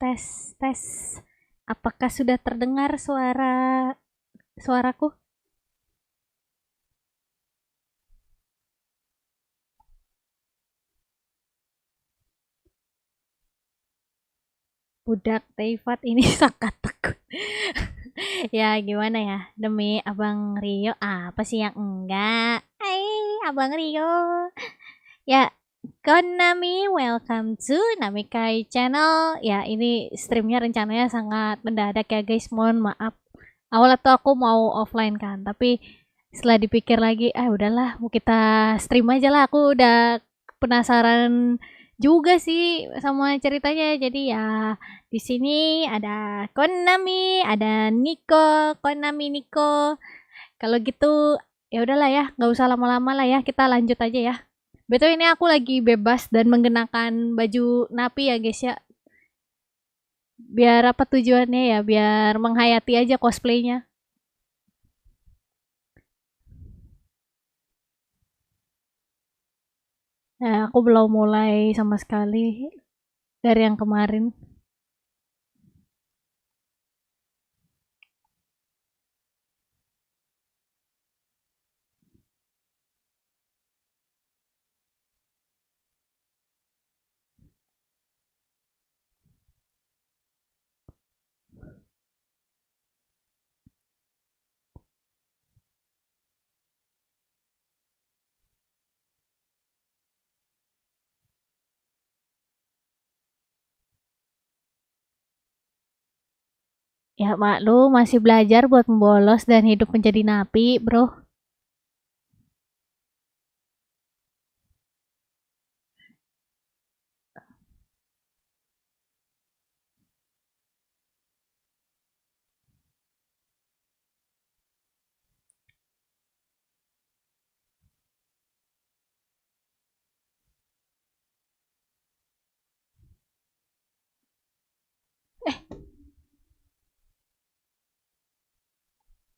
tes, tes. Apakah sudah terdengar suaraku? Budak Teyvat ini sangat takut. Ya gimana ya, demi Abang Rio, apa sih yang enggak? Abang Rio. Ya, Konnami, welcome to Namikai channel. Ya, ini streamnya rencananya sangat mendadak ya guys, mohon maaf. Awalnya tuh aku mau offline kan, tapi setelah dipikir lagi, udahlah, mau kita stream aja lah. Aku udah penasaran juga sih sama ceritanya. Jadi ya di sini ada Konnami, ada Niko, Konnami Niko. Kalau gitu ya udahlah ya, nggak usah lama-lama lah ya, kita lanjut aja ya. Betul, ini aku lagi bebas dan mengenakan baju Napi ya guys ya. Biar apa tujuannya ya? Biar menghayati aja cosplaynya. Nah, aku belum mulai sama sekali dari yang kemarin. Ya maklum, masih belajar buat membolos dan hidup menjadi napi, bro.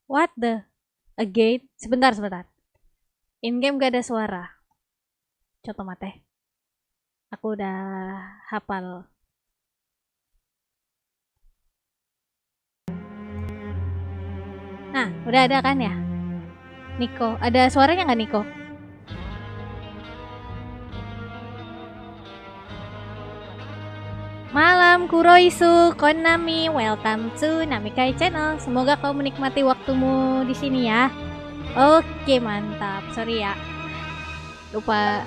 What the? A gate? Sebentar. In game gak ada suara. Coba mate. Aku udah hafal. Nah, udah ada kan ya? Niko, ada suaranya nggak Niko? Malam Kuroisu, Konnami, welcome to Namikai channel. Semoga kau menikmati waktumu di sini ya. Oke, mantap. Sorry ya. Lupa,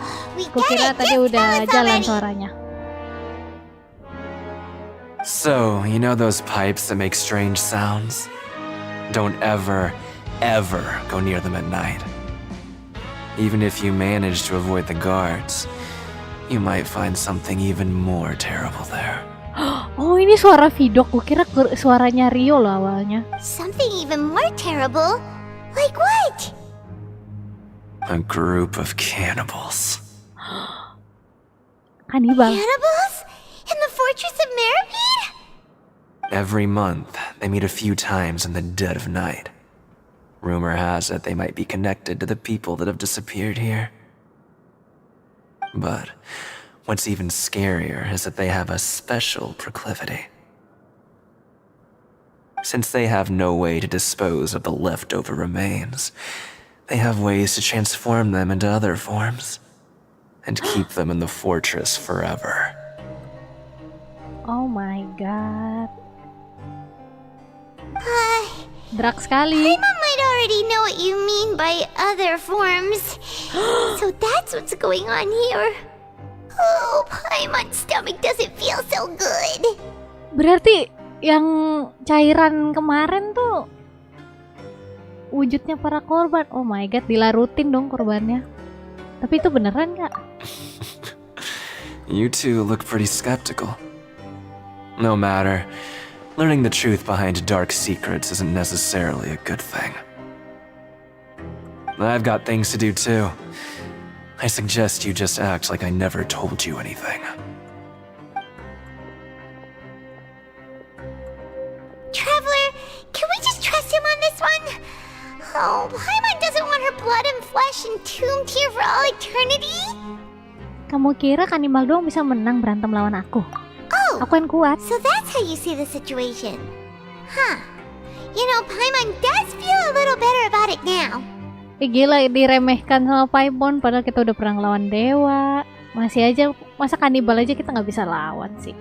kukira tadi udah jalan suaranya. So, you know those pipes that make strange sounds? Don't ever go near them at night. Even if you manage to avoid the guards, you might find something even more terrible there. Oh, ini suara Vidok. Kukira suaranya Rio loh awalnya. Something even more terrible? Like what? A group of cannibals. Kanibal. Cannibals? In the fortress of Meripede? Every month, they meet a few times in the dead of night. Rumor has it they might be connected to the people that have disappeared here. But what's even scarier is that they have a special proclivity. Since they have no way to dispose of the leftover remains, they have ways to transform them into other forms and keep them in the fortress forever. Oh my god. Drak sekali. Mom might already know what you mean by other forms. So that's what's going on here. Oh, Paimon's stomach doesn't feel so good. Berarti yang cairan kemarin tuh wujudnya para korban. Oh my god, dilarutin dong korbannya. Tapi itu beneran nggak? You two look pretty skeptical. No matter. Learning the truth behind dark secrets isn't necessarily a good thing. I've got things to do too. I suggest you just act like I never told you anything. Traveler, can we just trust him on this one? Oh, Paimon doesn't want her blood and flesh entombed here for all eternity. Kamu kira kanibal doang bisa menang berantem lawan aku? Oh, Aku yang kuat. so that's how how you see the situation. Huh. You know, Paimon does feel a little better about it now. Gila, diremehkan sama Paimon padahal kita udah pernah ngelawan dewa. Masih aja, masa kanibal aja kita nggak bisa lawan sih.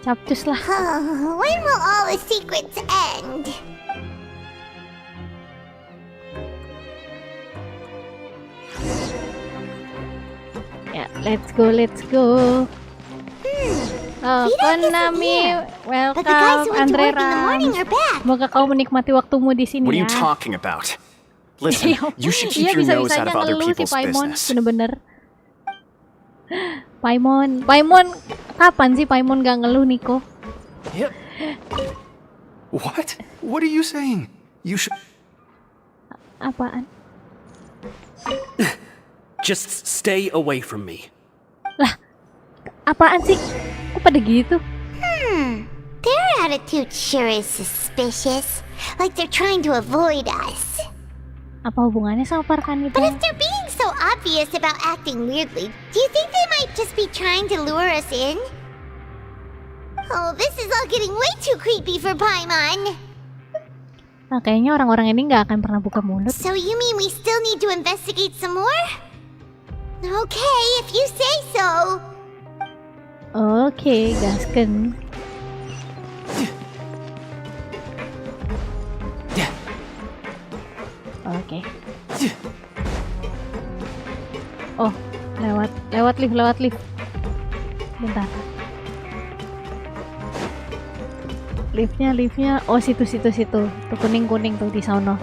Capcus lah. When will all the secrets end? Ya, let's go. Oh, Konnami, But the guys welcome, who went to Andre work in the morning Ram. are back. Semoga kau menikmati waktumu di sini What are ya. you talking about? Listen, you should keep Iya, your nose out bisa-bisanya of other ngeluh si people's Paimon, business. bener-bener. Paimon, kapan sih Paimon gak ngeluh, Niko? Yep. What? What are you saying? You should Apaan? just stay away from me. Apaan sih? Kok pada gitu? Their attitude sure is suspicious. Like they're trying to avoid us. Apa hubungannya sama para But kanibal? if they're being so obvious about acting weirdly, do you think they might just be trying to lure us in? Oh, this is all getting way too creepy for Paimon. Nah, kayaknya orang-orang ini nggak akan pernah buka mulut. So you mean we still need to investigate some more? Okay, if you say so. Oke, gasken. Oke. Oh, lewat lift. Bentar. Liftnya. Oh, situ. Tuh kuning tuh di sono.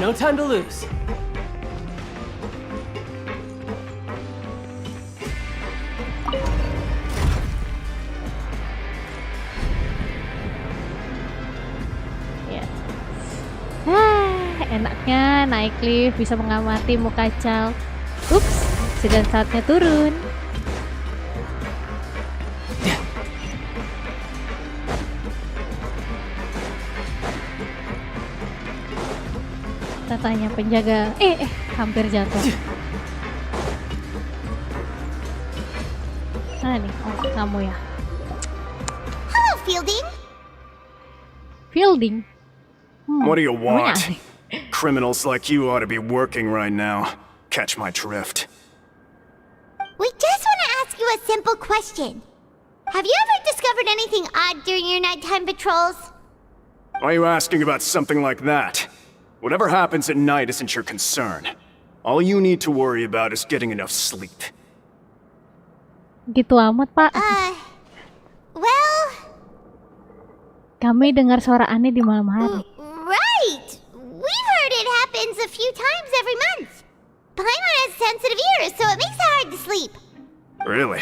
No time to lose. Enaknya naik lift bisa mengamati muka kacau. Ups, sudah saatnya turun. Kita tanya penjaga. Hampir jatuh. Mana nih? Oh, kamu ya. Hello, Fielding. Fielding. What do you namanya want? aneh. Criminals like you ought to be working right now. Catch my drift. We just want to ask you a simple question. Have you ever discovered anything odd during your nighttime patrols? Why are you asking about something like that? Whatever happens at night isn't your concern. All you need to worry about is getting enough sleep. Gitu amat, Pak. Well, Kami dengar suara aneh di malam hari. right. We've heard it happens a few times every month. Paimon has sensitive ears, so it makes it hard to sleep. Really?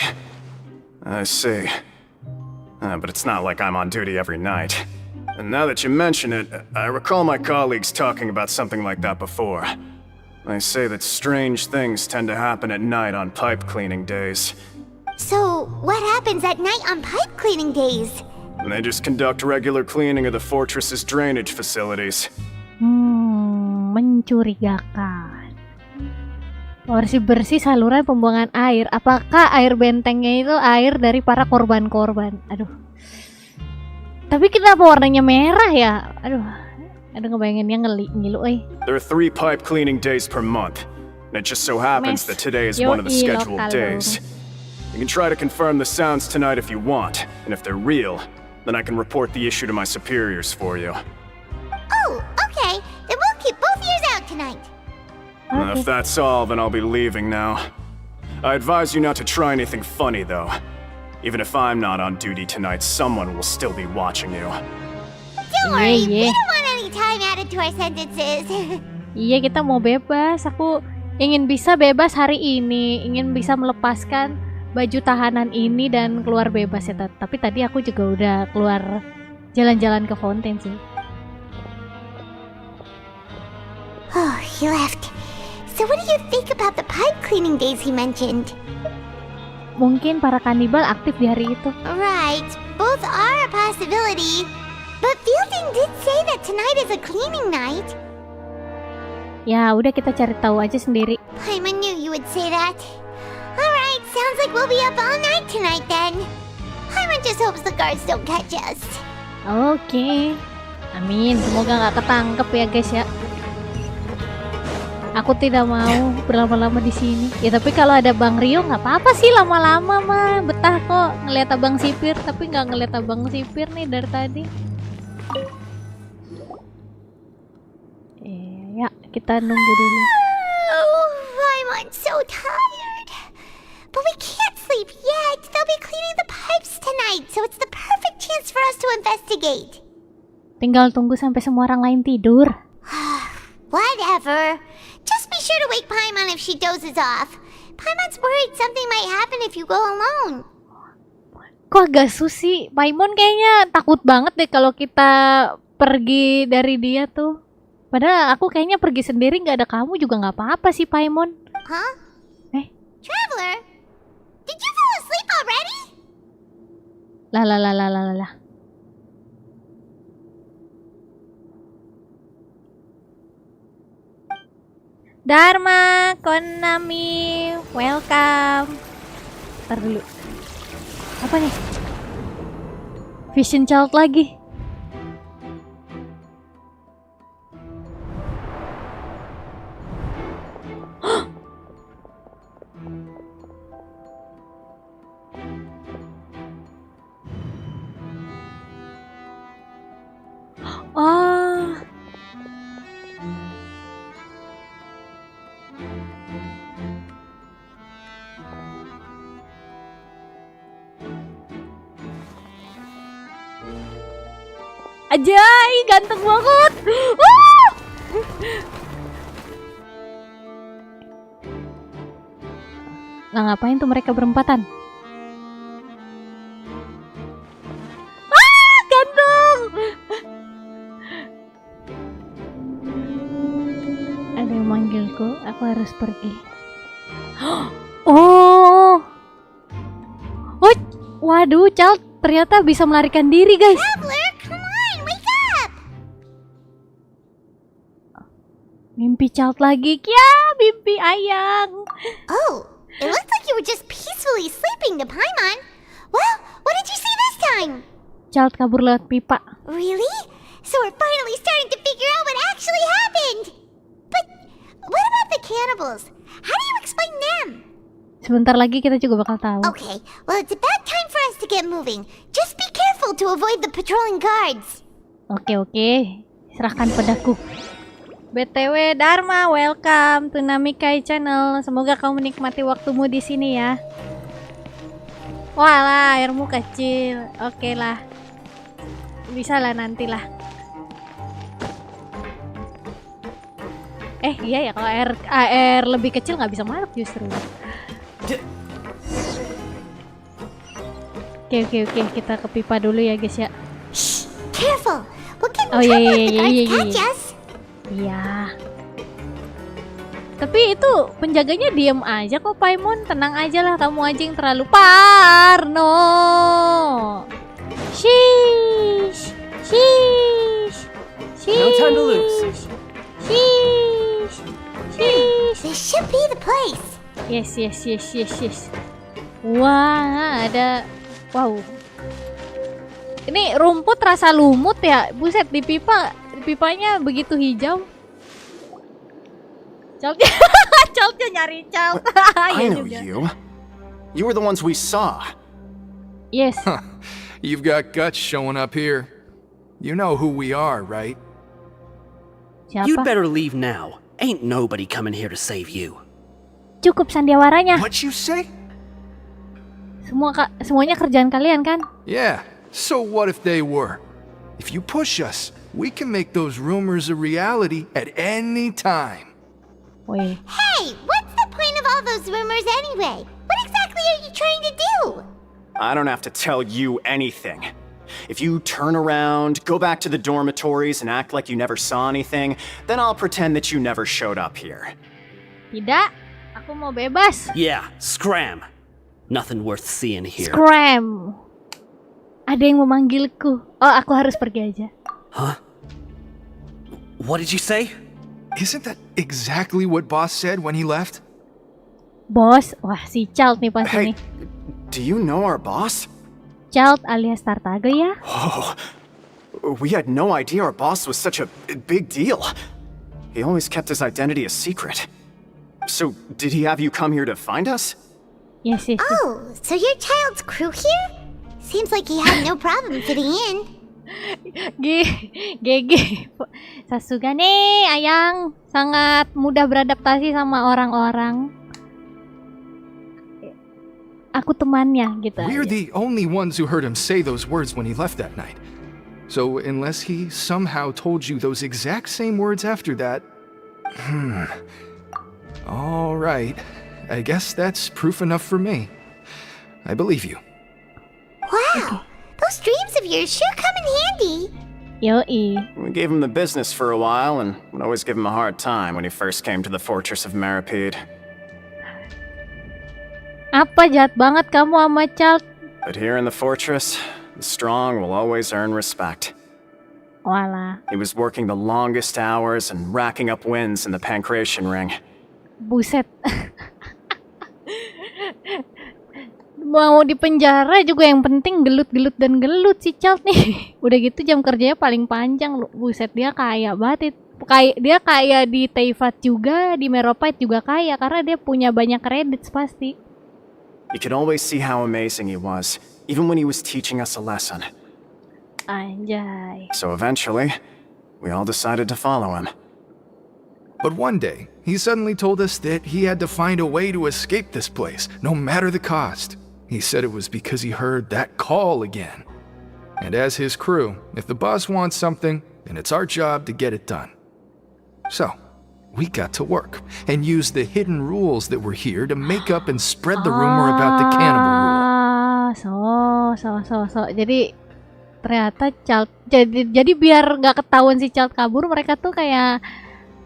I see. But it's not like I'm on duty every night. And now that you mention it, I recall my colleagues talking about something like that before. They say that strange things tend to happen at night on pipe cleaning days. So, what happens at night on pipe cleaning days? And they just conduct regular cleaning of the fortress's drainage facilities. Mencurigakan. Bersih-bersih saluran pembuangan air. Apakah air bentengnya itu air dari para korban-korban? Aduh. Tapi kenapa warnanya merah ya? Aduh ngebayanginnya ngilu. There are 3 pipe cleaning days per month. And it just so happens that today is one of the scheduled days. You can try to confirm the sounds tonight if you want. And if they're real, then I can report the issue to my superiors for you. Oh, okay. Then we'll keep both ears out tonight. If that's all, then I'll be leaving now. I advise you not to try anything funny, though. Even if I'm not on duty tonight, someone will still be watching you. Don't worry, we don't want any time added to our sentences. Iya, kita mau bebas. Aku ingin bisa bebas hari ini. Ingin bisa melepaskan baju tahanan ini dan keluar bebas ya. Tapi tadi aku juga udah keluar jalan-jalan ke fountain sih. Oh, he left. So what do you think about the pipe cleaning days he mentioned? Mungkin para kanibal aktif di hari itu. Right, both are a possibility. But Fielding did say that tonight is a cleaning night. Ya, udah kita cari tahu aja sendiri. Paimon knew you would say that. Alright, Sounds like we'll be up all night tonight then. Paimon just hopes the guards don't catch us. Oke. Amin, semoga nggak ketangkep ya guys ya. Aku tidak mau berlama-lama di sini. Ya tapi kalau ada Bang Rio nggak apa-apa sih lama-lama mah. Betah kok ngeliat abang sipir, tapi nggak ngeliat abang sipir nih dari tadi. Ya kita nunggu dulu. Oh, I'm so tired. But we can't sleep yet. They'll be cleaning the pipes tonight, so it's the perfect chance for us to investigate. Tinggal tunggu sampai semua orang lain tidur. Whatever. Just be sure to wake Paimon if she dozes off. Paimon's worried something might happen if you go alone. Kok agak susi? Paimon kayaknya takut banget deh kalau kita pergi dari dia tuh. Padahal aku kayaknya pergi sendiri nggak ada kamu juga nggak apa-apa sih Paimon. Huh? Traveler? Did you fall asleep already? Lah. Dharma, Konnami, welcome. Ntar dulu. Apa nih? Vision Child lagi. Oh. Ajay, ganteng banget. Wah! Nah, ngapain tuh mereka berempatan? Ah, ganteng. Ada yang manggilku, aku harus pergi. Oh. Oh, waduh, Child ternyata bisa melarikan diri, guys. Traveler, come on, wake up! Mimpi Child lagi, ya, mimpi ayang. Oh, it looks like you were just peacefully sleeping to Paimon. Well, what did you see this time? Child kabur lewat pipa. Really? So we're finally starting to figure out what actually happened. But what about the cannibals? How do you explain them? Sebentar lagi kita juga bakal tahu. Okay, well it's about time for us to get moving. Just be careful to avoid the patrolling guards. Oke, serahkan padaku. BTW Dharma, welcome to Namikai channel. Semoga kau menikmati waktumu di sini ya. Walah, airmu kecil. Oke lah. Bisa lah nantilah. Iya ya, kalau air lebih kecil nggak bisa masuk justru. Oke, kita ke pipa dulu ya guys ya. Shh, careful. We'll get in Oh, trouble iya, if the guards iya. catch us. Iya. Tapi itu penjaganya diem aja kok Paimon. Tenang aja lah, kamu aja yang terlalu parno. Sheesh. No time to lose. Sheesh. This should be the place. Yes. Wah, ada. Wow. Ini rumput rasa lumut ya. Buset, di pipanya begitu hijau. Chaltnya nyari Chalt. I know you. You were the ones we saw. Yes. You've got guts showing up here. You know who we are, right? Siapa? You'd better leave now. Ain't nobody coming here to save you. Cukup sandiawaranya. What you say? Semuanya kerjaan kalian kan? Yeah, so what if they were? If you push us, we can make those rumors a reality at any time. Woi. Hey, what's the point of all those rumors anyway? What exactly are you trying to do? I don't have to tell you anything. If you turn around, go back to the dormitories and act like you never saw anything, then I'll pretend that you never showed up here. Tidak, aku mau bebas. Yeah, scram. Nothing worth seeing here. Scram. Ada yang memanggilku. Oh, aku harus pergi aja. Huh? What did you say? Isn't that exactly what Boss said when he left? Bos, wah si Child nih pas Hey, ini. do you know our boss? Child alias Tartago ya? Oh, we had no idea our boss was such a big deal. He always kept his identity a secret. So, did he have you come here to find us? Yes. Oh, so you're Child's crew here? Seems like he had no problem fitting in. GG. Sasuga nih, Ayang sangat mudah beradaptasi sama orang-orang. Aku temannya gitu. We're aja. the only ones who heard him say those words when he left that night. So unless he somehow told you those exact same words after that... All right. I guess that's proof enough for me. I believe you. Wow, those dreams of yours sure come in handy. Yoi. We gave him the business for a while and would always give him a hard time when he first came to the fortress of Meripede. Apa jahat banget kamu sama Child? But here in the fortress, the strong will always earn respect. Walah, He was working the longest hours and racking up wins in the pancreation ring. buset. Mau di penjara juga yang penting gelut-gelut dan gelut si Child nih. Udah gitu jam kerjanya paling panjang lu. Buset, dia kaya banget. Dia kaya di Teyvat juga, di Meropide juga kaya karena dia punya banyak credits pasti. You could always see how amazing he was, even when he was teaching us a lesson. Anjay. So eventually, we all decided to follow him. But one day, he suddenly told us that he had to find a way to escape this place, no matter the cost. He said it was because he heard that call again. And as his crew, if the boss wants something, then it's our job to get it done. So, we got to work and used the hidden rules that were here to make up and spread the rumor about the cannibal rule. So. Jadi ternyata Child jadi biar nggak ketahuan si Child kabur, mereka tuh kayak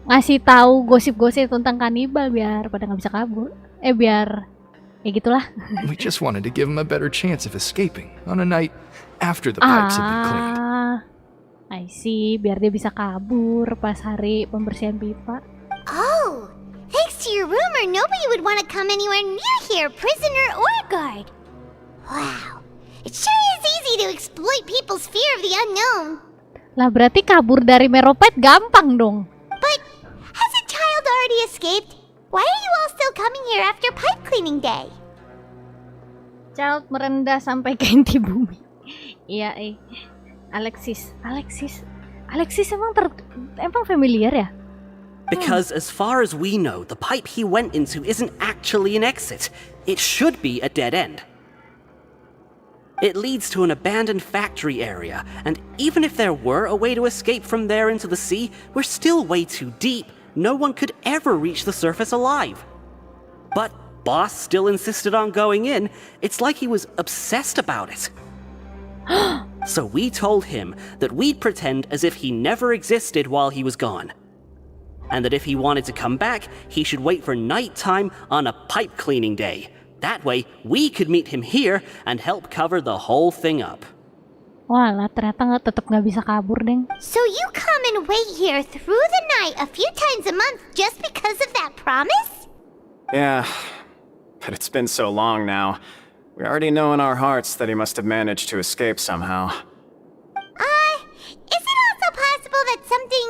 ngasih tahu gosip-gosip tentang kanibal biar pada nggak bisa kabur. Biar ya gitulah. We just wanted to give him a better chance of escaping on a night after the pipes had been cleaned. I see, biar dia bisa kabur pas hari pembersihan pipa. Oh, thanks to your rumor, nobody would want to come anywhere near here, prisoner or guard. Wow, it sure is easy to exploit people's fear of the unknown. Lah berarti kabur dari Meropide gampang dong. But hasn't Child already escaped? Why are you all still coming here after pipe cleaning day? Child merendah sampai ke inti bumi. Iya, Alexis emang familiar ya? Because as far as we know, the pipe he went into isn't actually an exit. It should be a dead end. It leads to an abandoned factory area, and even if there were a way to escape from there into the sea, we're still way too deep. No one could ever reach the surface alive. But Boss still insisted on going in. It's like he was obsessed about it. So we told him that we'd pretend as if he never existed while he was gone. And that if he wanted to come back, he should wait for nighttime on a pipe cleaning day. That way, we could meet him here and help cover the whole thing up. Walah, ternyata tetap nggak bisa kabur, deng. So you come and wait here through the night a few times a month just because of that promise? Yeah, but it's been so long now. We already know in our hearts that he must have managed to escape somehow. Is it also possible that something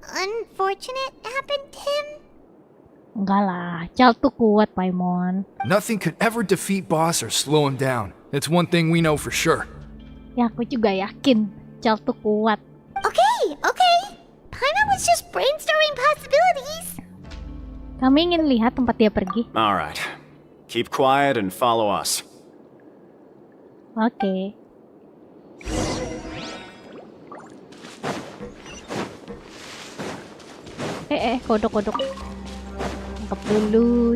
unfortunate happened to him? Enggak lah, Child tuh kuat, Paimon. Nothing could ever defeat Boss or slow him down. It's one thing we know for sure. Ya, aku juga yakin Child tuh kuat. Okay. Paimon was just brainstorming possibilities. Kami ingin lihat tempat dia pergi. Alright. Keep quiet and follow us. Oke. Kodok. Tangkap dulu.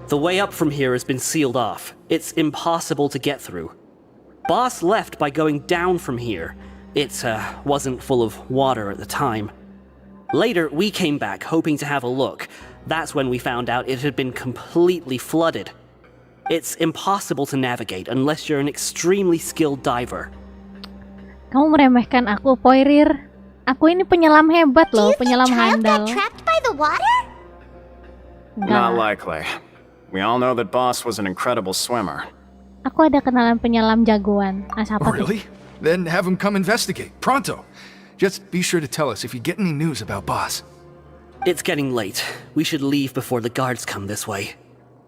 The way up from here has been sealed off. It's impossible to get through. Boss left by going down from here. It wasn't full of water at the time. Later, we came back hoping to have a look. That's when we found out it had been completely flooded. It's impossible to navigate unless you're an extremely skilled diver. Kamu meremehkan aku, Poirir. Aku ini penyelam hebat Do loh, you think penyelam child handal. got trapped by the water? Not Enggak. likely. We all know that Boss was an incredible swimmer. Aku ada kenalan penyelam jagoan. Ah, siapa Oh, tuh? really? Then have him come investigate. Pronto. Just be sure to tell us if you get any news about Boss. It's getting late. We should leave before the guards come this way.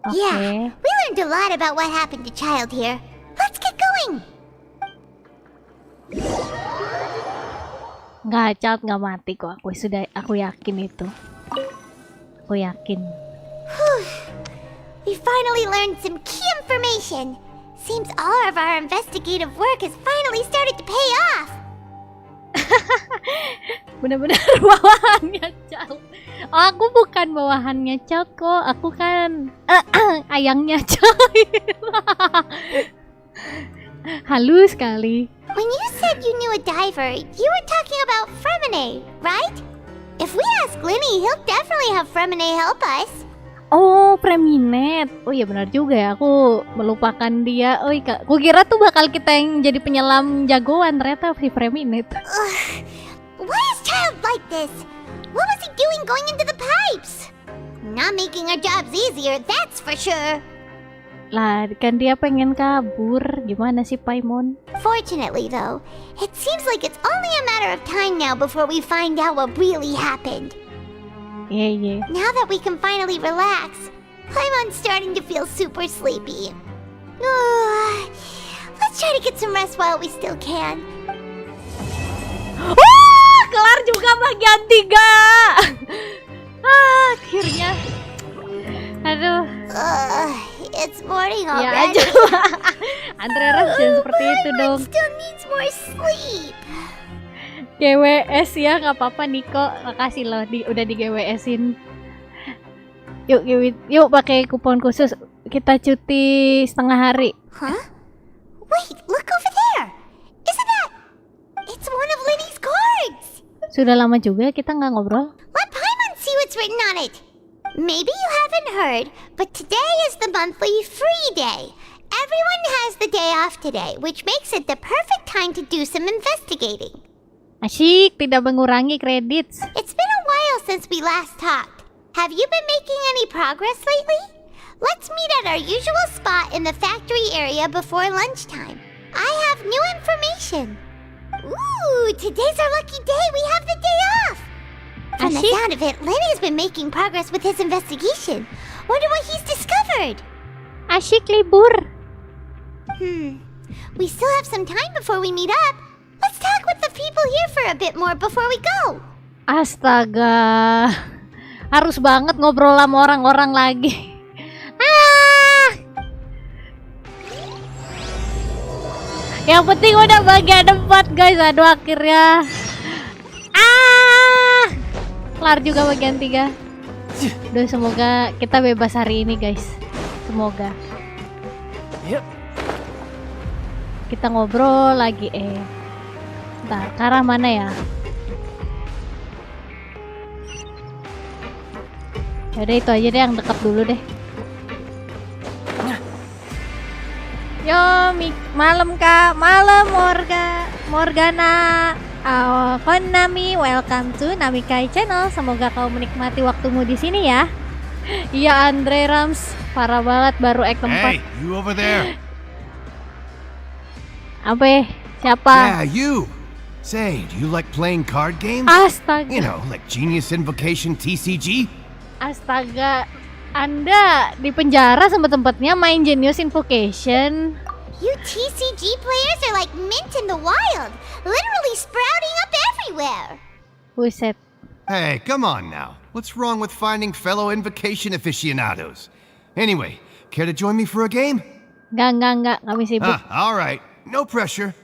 Oke. Yeah, we learned a lot about what happened to Child here. Let's get going. Child nggak mati kok. Aku yakin itu. Aku yakin. We finally learned some key information. Seems all of our investigative work has finally started to pay off. Bener-bener bawahannya Child. Oh, aku bukan bawahannya Child kok. Aku kan ayangnya Child. Halus sekali. When you said you knew a diver, you were talking about Fremine, right? If we ask Linny, he'll definitely have Fremine help us. Oh, Preminet. Oh iya benar juga ya. Aku melupakan dia. Oh iya, aku kira tuh bakal kita yang jadi penyelam jagoan. Ternyata si Preminet. Why is Child like this? What was he doing going into the pipes? Not making our jobs easier, that's for sure. Lah, kan dia pengen kabur. Gimana sih Paimon? Fortunately, though, it seems like it's only a matter of time now before we find out what really happened. Iya. Now that we can finally relax, Paimon's starting to feel super sleepy. Let's try to get some rest while we still can. Kelar juga bagian 3. Akhirnya. Aduh. It's morning Ya already. aja. Andre Ras jangan seperti itu dong. Still needs more sleep. GWS ya, nggak apa-apa Niko. Makasih loh, udah di GWS-in. Yuk pakai kupon khusus. Kita cuti setengah hari. Huh? Wait, look over there. Isn't that? It's one of Linny's cards. Sudah lama juga kita nggak ngobrol. Let Paimon see what's written on it. Maybe you haven't heard, but today is the monthly free day. Everyone has the day off today, which makes it the perfect time to do some investigating. Asyik, tidak mengurangi kredit. It's been a while since we last talked. Have you been making any progress lately? Let's meet at our usual spot in the factory area before lunchtime. I have new information. Ooh, today's our lucky day. We have the day off. From the Asyik. sound of it, Lenny's been making progress with his investigation. Wonder what he's discovered. Asyik libur. We still have some time before we meet up. Let's talk with the people here for a bit more before we go. Astaga. Harus banget ngobrol sama orang-orang lagi. Yang penting udah bagian 4 guys. Aduh akhirnya. Kelar juga bagian 3. Duh, semoga kita bebas hari ini guys. Semoga. Yep. Kita ngobrol lagi Bentar, ke arah mana ya? Yaudah itu aja deh yang dekat dulu deh. Yo, malam kak, malam Morgana, Konnami, welcome to Namikai channel. Semoga kau menikmati waktumu di sini ya. Iya Andre Rams, parah banget baru act 4. Hey, you over there. Apa ya? Siapa? Yeah, you. Say, do you like playing card games? Astaga. You know, like Genius Invocation TCG? Astaga, Anda di penjara sempat-tempatnya main Genius Invocation. You TCG players are like mint in the wild, literally sprouting up everywhere. Buset. Hey, come on now. What's wrong with finding fellow Invocation aficionados? Anyway, care to join me for a game? Enggak, kami sibuk. All right. No pressure.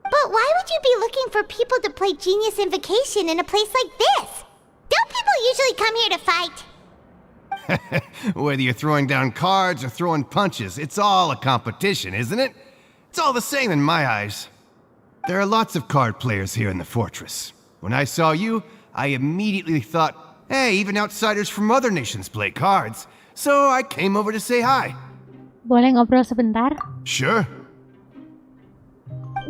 But why would you be looking for people to play Genius Invocation in a place like this? Don't people usually come here to fight? Whether you're throwing down cards or throwing punches, it's all a competition, isn't it? It's all the same in my eyes. There are lots of card players here in the fortress. When I saw you, I immediately thought, hey, even outsiders from other nations play cards. So I came over to say hi. Boleh ngobrol sebentar? Sure.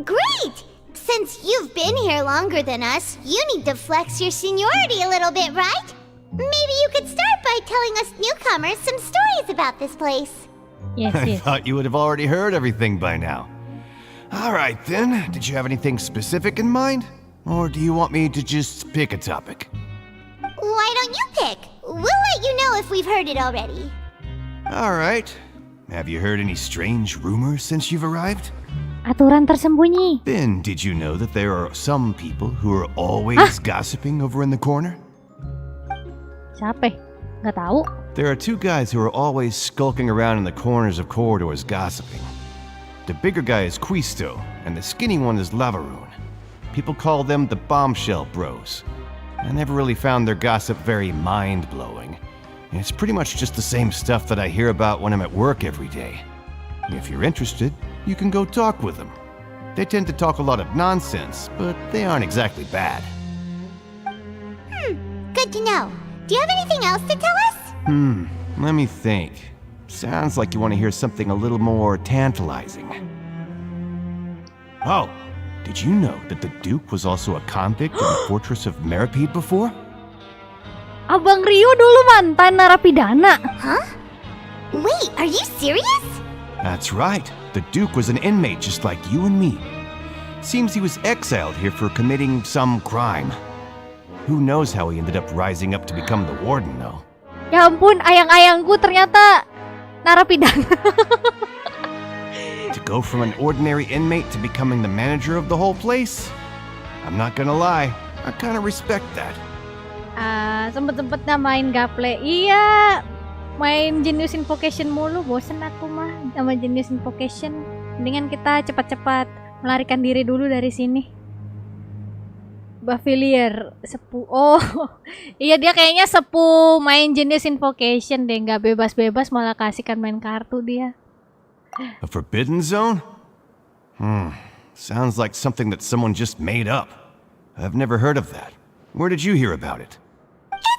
Great! So Since you've been here longer than us, you need to flex your seniority a little bit, right? Maybe you could start by telling us newcomers some stories about this place. Yes, I yes. thought you would have already heard everything by now. All right then, did you have anything specific in mind? Or do you want me to just pick a topic? Why don't you pick? We'll let you know if we've heard it already. All right. Have you heard any strange rumors since you've arrived? Aturan tersembunyi. Then, did you know that there are some people who are always gossiping over in the corner? Siapa? Nggak tahu. There are two guys who are always skulking around in the corners of corridors gossiping. The bigger guy is Quisto, and the skinny one is Lavaroon. People call them the Bombshell Bros. I never really found their gossip very mind-blowing. It's pretty much just the same stuff that I hear about when I'm at work every day. If you're interested, you can go talk with them. They tend to talk a lot of nonsense, but they aren't exactly bad. Good to know. Do you have anything else to tell us? Let me think. Sounds like you want to hear something a little more tantalizing. Oh, did you know that the Duke was also a convict in the fortress of Meripede before? Abang Rio dulu mantan narapidana. Huh? Wait, are you serious? That's right. The Duke was an inmate just like you and me. Seems he was exiled here for committing some crime. Who knows how he ended up rising up to become the warden, though. Ya ampun, ayang-ayangku ternyata narapidana. To go from an ordinary inmate to becoming the manager of the whole place? I'm not gonna lie, I kinda respect that. Sempet-sempetnya main gaple. Iya, main Genius Invocation mulu. Bosen aku mah sama Genius Invocation. Mendingan kita cepat-cepat melarikan diri dulu dari sini. Bavilier, sepu. Oh, iya dia kayaknya sepu main Genius Invocation deh. Nggak bebas-bebas malah kasihkan main kartu dia. A forbidden zone? Sounds like something that someone just made up. I've never heard of that. Where did you hear about it?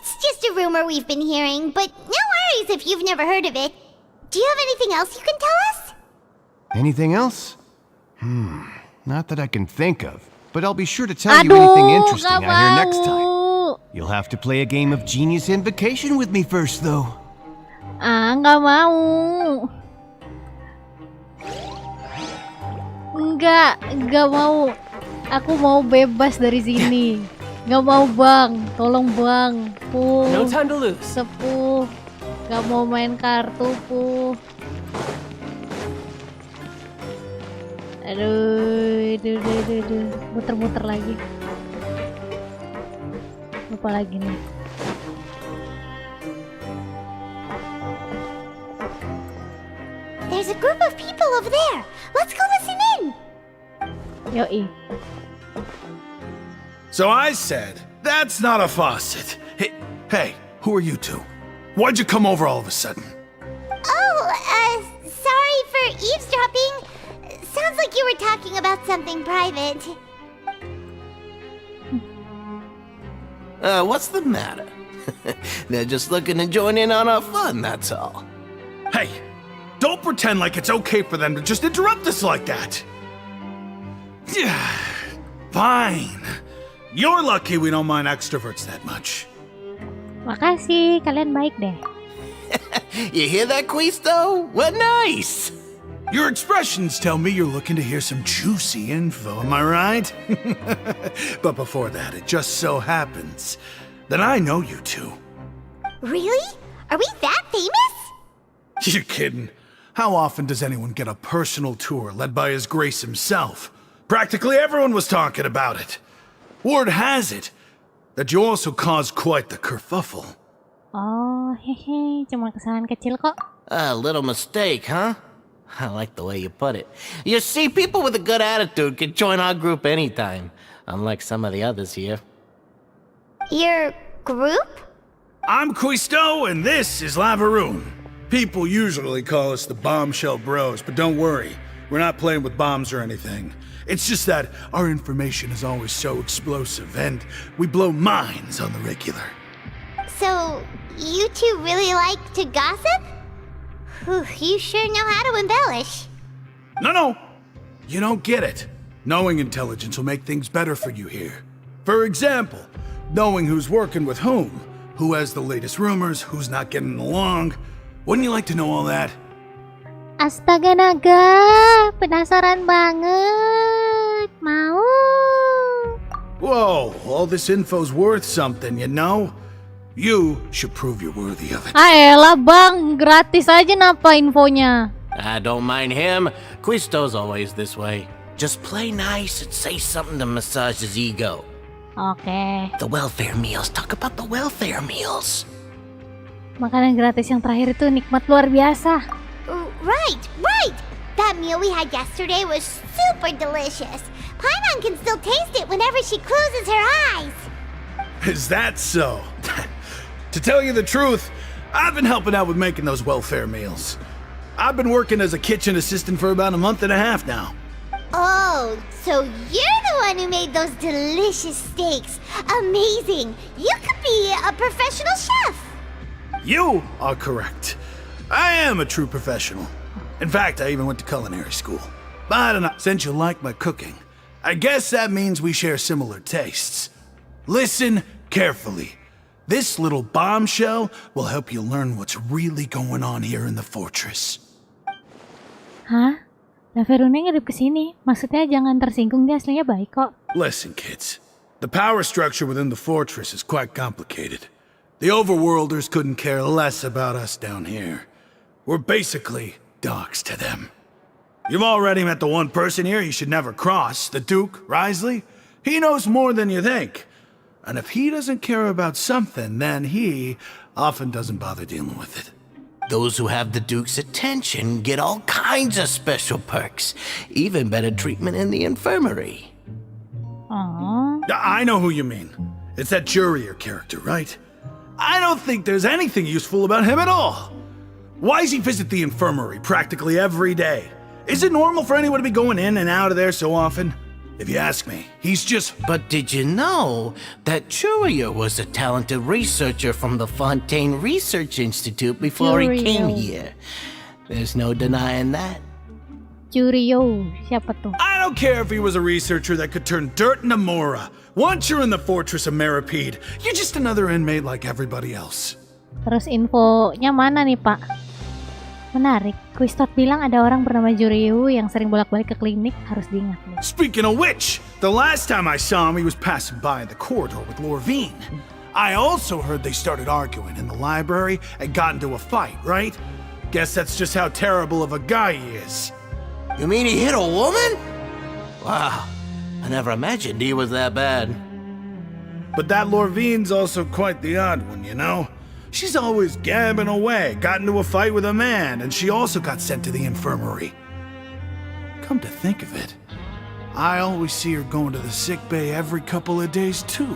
It's just a rumor we've been hearing, but no worries if you've never heard of it. Do you have anything else you can tell us? Anything else? Not that I can think of, but I'll be sure to tell you anything interesting I hear next time. You'll have to play a game of Genius Invocation with me first, though. Nggak mau. Nggak mau. Aku mau bebas dari sini. Nggak mau bang, tolong bang. No time to lose. Sepuh, nggak mau main kartu puh. Aduh, muter-muter lagi. Lupa lagi nih. There's a group of people over there. Let's go listen in. Yoi. So I said, that's not a faucet. Hey, who are you two? Why'd you come over all of a sudden? Oh, sorry for eavesdropping. Sounds like you were talking about something private. What's the matter? They're just looking to join in on our fun, that's all. Hey, don't pretend like it's okay for them to just interrupt us like that. Fine. You're lucky we don't mind extroverts that much. Makasih, kalian baik deh. You hear that, Quisto? We're nice. Your expressions tell me you're looking to hear some juicy info, am I right? But before that, it just so happens that I know you two. Really? Are we that famous? You're kidding. How often does anyone get a personal tour led by His Grace himself? Practically everyone was talking about it. Word has it that you also caused quite the kerfuffle. Oh, hehe, cuma kesalahan kecil kok. A little mistake, huh? I like the way you put it. You see, people with a good attitude can join our group anytime, unlike some of the others here. Your group? I'm Quisto, and this is Lavaroon. People usually call us the Bombshell Bros, but don't worry, we're not playing with bombs or anything. It's just that our information is always so explosive, and we blow minds on the regular. So, you two really like to gossip? Whew, you sure know how to embellish. No, you don't get it. Knowing intelligence will make things better for you here. For example, knowing who's working with whom, who has the latest rumors, who's not getting along. Wouldn't you like to know all that? Astaga naga, penasaran banget. Mau. Whoa, all this info's worth something, you know? You should prove you're worthy of it. Elah bang, gratis aja napa infonya. I don't mind him. Quisto's always this way. Just play nice and say something to massage his ego. Oke. The welfare meals. Talk about the welfare meals. Makanan gratis yang terakhir itu nikmat luar biasa. Right. That meal we had yesterday was super delicious. Paimon can still taste it whenever she closes her eyes. Is that so? To tell you the truth, I've been helping out with making those welfare meals. I've been working as a kitchen assistant for about a month and a half now. Oh, so you're the one who made those delicious steaks. Amazing. You could be a professional chef. You are correct. I am a true professional. In fact, I even went to culinary school. But I don't know, since you like my cooking, I guess that means we share similar tastes. Listen carefully. This little bombshell will help you learn what's really going on here in the fortress. Hah? Laverune ngirim ke sini. Maksudnya jangan tersinggung, dia aslinya baik kok. Listen, kids. The power structure within the fortress is quite complicated. The overworlders couldn't care less about us down here. We're basically dogs to them. You've already met the one person here you should never cross, the Duke, Risley. He knows more than you think. And if he doesn't care about something, then he often doesn't bother dealing with it. Those who have the Duke's attention get all kinds of special perks. Even better treatment in the infirmary. Oh. I know who you mean. It's that Jurier character, right? I don't think there's anything useful about him at all. Why does he visit the infirmary practically every day? Is it normal for anyone to be going in and out of there so often? If you ask me, he's just... But did you know that Jurier was a talented researcher from the Fontaine Research Institute before he came here? There's no denying that. Curio, siapa tuh? I don't care if he was a researcher that could turn dirt into Mora. Once you're in the fortress of Meripede, you're just another inmate like everybody else. Terus infonya mana nih Pak? Menarik, Quistot bilang ada orang bernama Juriu yang sering bolak-balik ke klinik, harus diingat nih. Speaking of which, the last time I saw him, he was passing by in the corridor with Lorvine. I also heard they started arguing in the library and got into a fight, right? Guess that's just how terrible of a guy he is. You mean he hit a woman? Wow, I never imagined he was that bad. But that Lorvine's also quite the odd one, you know? She's always gabbing away, got into a fight with a man, and she also got sent to the infirmary. Come to think of it, I always see her going to the sick bay every couple of days too.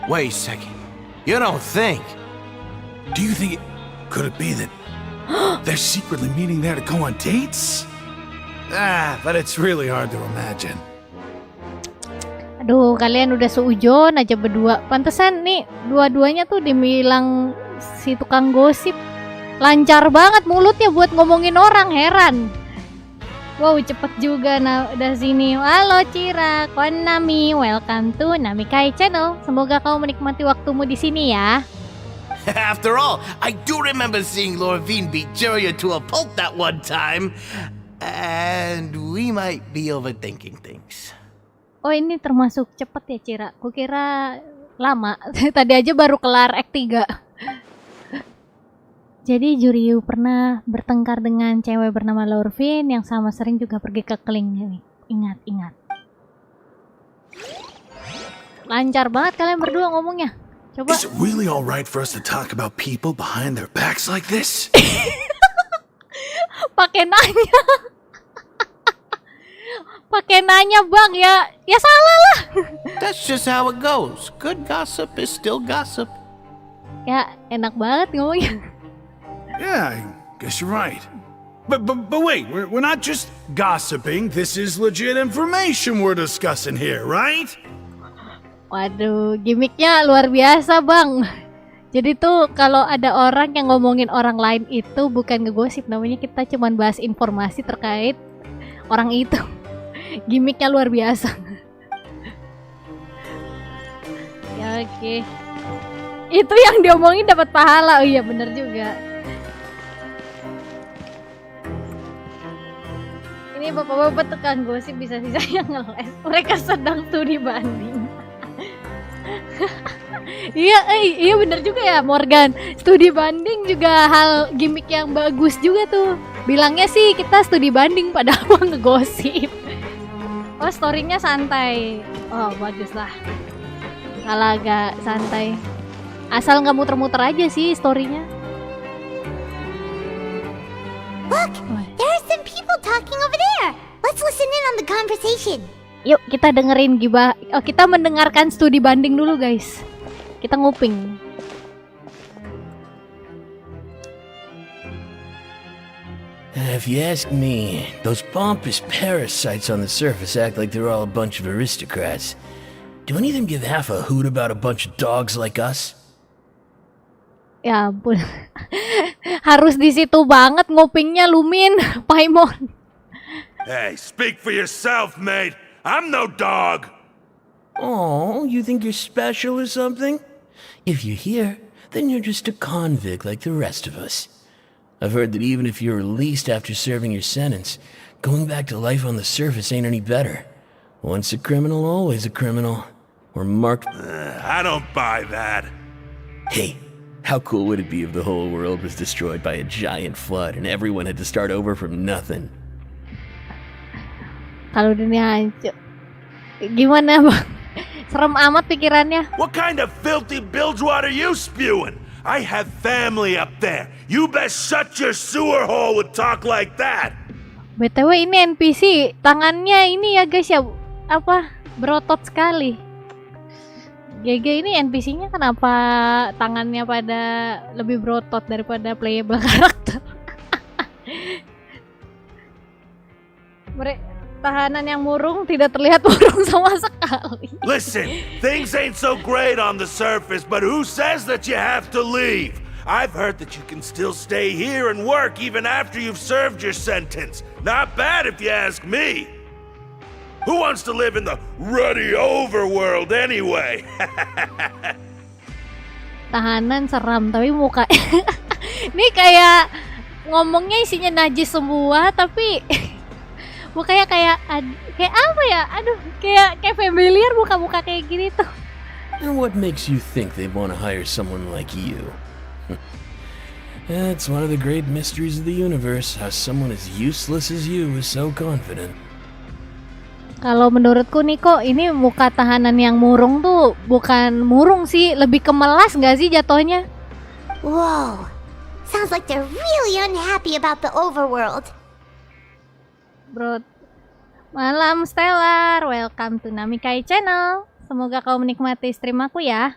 Wait a second. You don't think? Do you think could it be that they're secretly meeting there to go on dates? But it's really hard to imagine. Aduh, kalian udah seujon aja berdua. Pantesan nih, dua-duanya tuh dibilang si tukang gosip. Lancar banget mulutnya buat ngomongin orang, heran. Wow, cepet juga udah sini. Halo Cira, Konnami, welcome to Namikai Channel. Semoga kau menikmati waktumu di sini ya. After all, I do remember seeing Lorvine beat Jurier to a pulp that one time. And we might be overthinking things. Oh, ini termasuk cepet ya Cira. Kukira lama. Tadi aja baru kelar Act 3. Jadi Juriu pernah bertengkar dengan cewek bernama Lorvine yang sama sering juga pergi ke Kling. Ingat. Lancar banget kalian berdua ngomongnya. Coba. Is it really all right for us to talk about people behind their backs like this? Pakai nanya. Pakai nanya bang, ya salah lah. That's just how it goes. Good gossip is still gossip. Ya enak banget ngomongnya. Yeah, I guess you're right. But wait, we're not just gossiping. This is legit information we're discussing here, right? Waduh, gimmicknya luar biasa bang. Jadi tuh kalau ada orang yang ngomongin orang lain itu bukan ngegosip, namanya kita cuman bahas informasi terkait orang itu. Gimiknya luar biasa. Ya oke. Itu yang diomongin dapat pahala. Oh iya bener juga. Ini bapak-bapak tukang gosip bisa-bisanya ngeles. Mereka sedang studi banding. Iya bener juga ya Morgan. Studi banding juga hal gimmick yang bagus juga tuh. Bilangnya sih kita studi banding padahal mau ngegosip. Oh storynya santai. Oh bagus lah. Kalau agak santai. Asal nggak muter-muter aja sih storynya. Look, there are some people talking over there. Let's listen in on the conversation. Yuk kita dengerin gibah. Oh kita mendengarkan studi banding dulu guys. Kita nguping. If you ask me, those pompous parasites on the surface act like they're all a bunch of aristocrats. Do any of them give half a hoot about a bunch of dogs like us? Ya ampun. Harus di situ banget ngupingnya Lumin, Paimon. Hey, speak for yourself, mate. I'm no dog. Oh, you think you're special or something? If you're here, then you're just a convict like the rest of us. I've heard that even if you're released after serving your sentence, going back to life on the surface ain't any better. Once a criminal, always a criminal. Or marked... I don't buy that. Hey, how cool would it be if the whole world was destroyed by a giant flood and everyone had to start over from nothing? Kalau dunia hancur. Gimana bang? Serem amat pikirannya. What kind of filthy bilgewater are you spewing? I have family up there. You best shut your sewer hole with talk like that. BTW ini NPC, tangannya ini ya guys ya, apa? Berotot sekali. GG ini NPC-nya kenapa tangannya pada lebih berotot daripada playable karakter? Tahanan yang murung tidak terlihat murung sama sekali. Listen, things ain't so great on the surface, but who says that you have to leave? I've heard that you can still stay here and work even after you've served your sentence. Not bad if you ask me. Who wants to live in the ruddy overworld anyway? Tahanan seram tapi muka ini kayak ngomongnya isinya najis semua tapi mukanya kayak apa ya? Aduh, kayak familiar muka-muka kayak gini tuh. And what makes you think they want to hire someone like you? It's one of the great mysteries of the universe, how someone as useless as you is so confident. Kalau menurutku nih kok ini muka tahanan yang murung tuh bukan murung sih, lebih kemelas nggak sih jatuhnya? Whoa, sounds like they're really unhappy about the overworld. Bro, malam Stellar, welcome to Namikai channel. Semoga kau menikmati stream aku ya.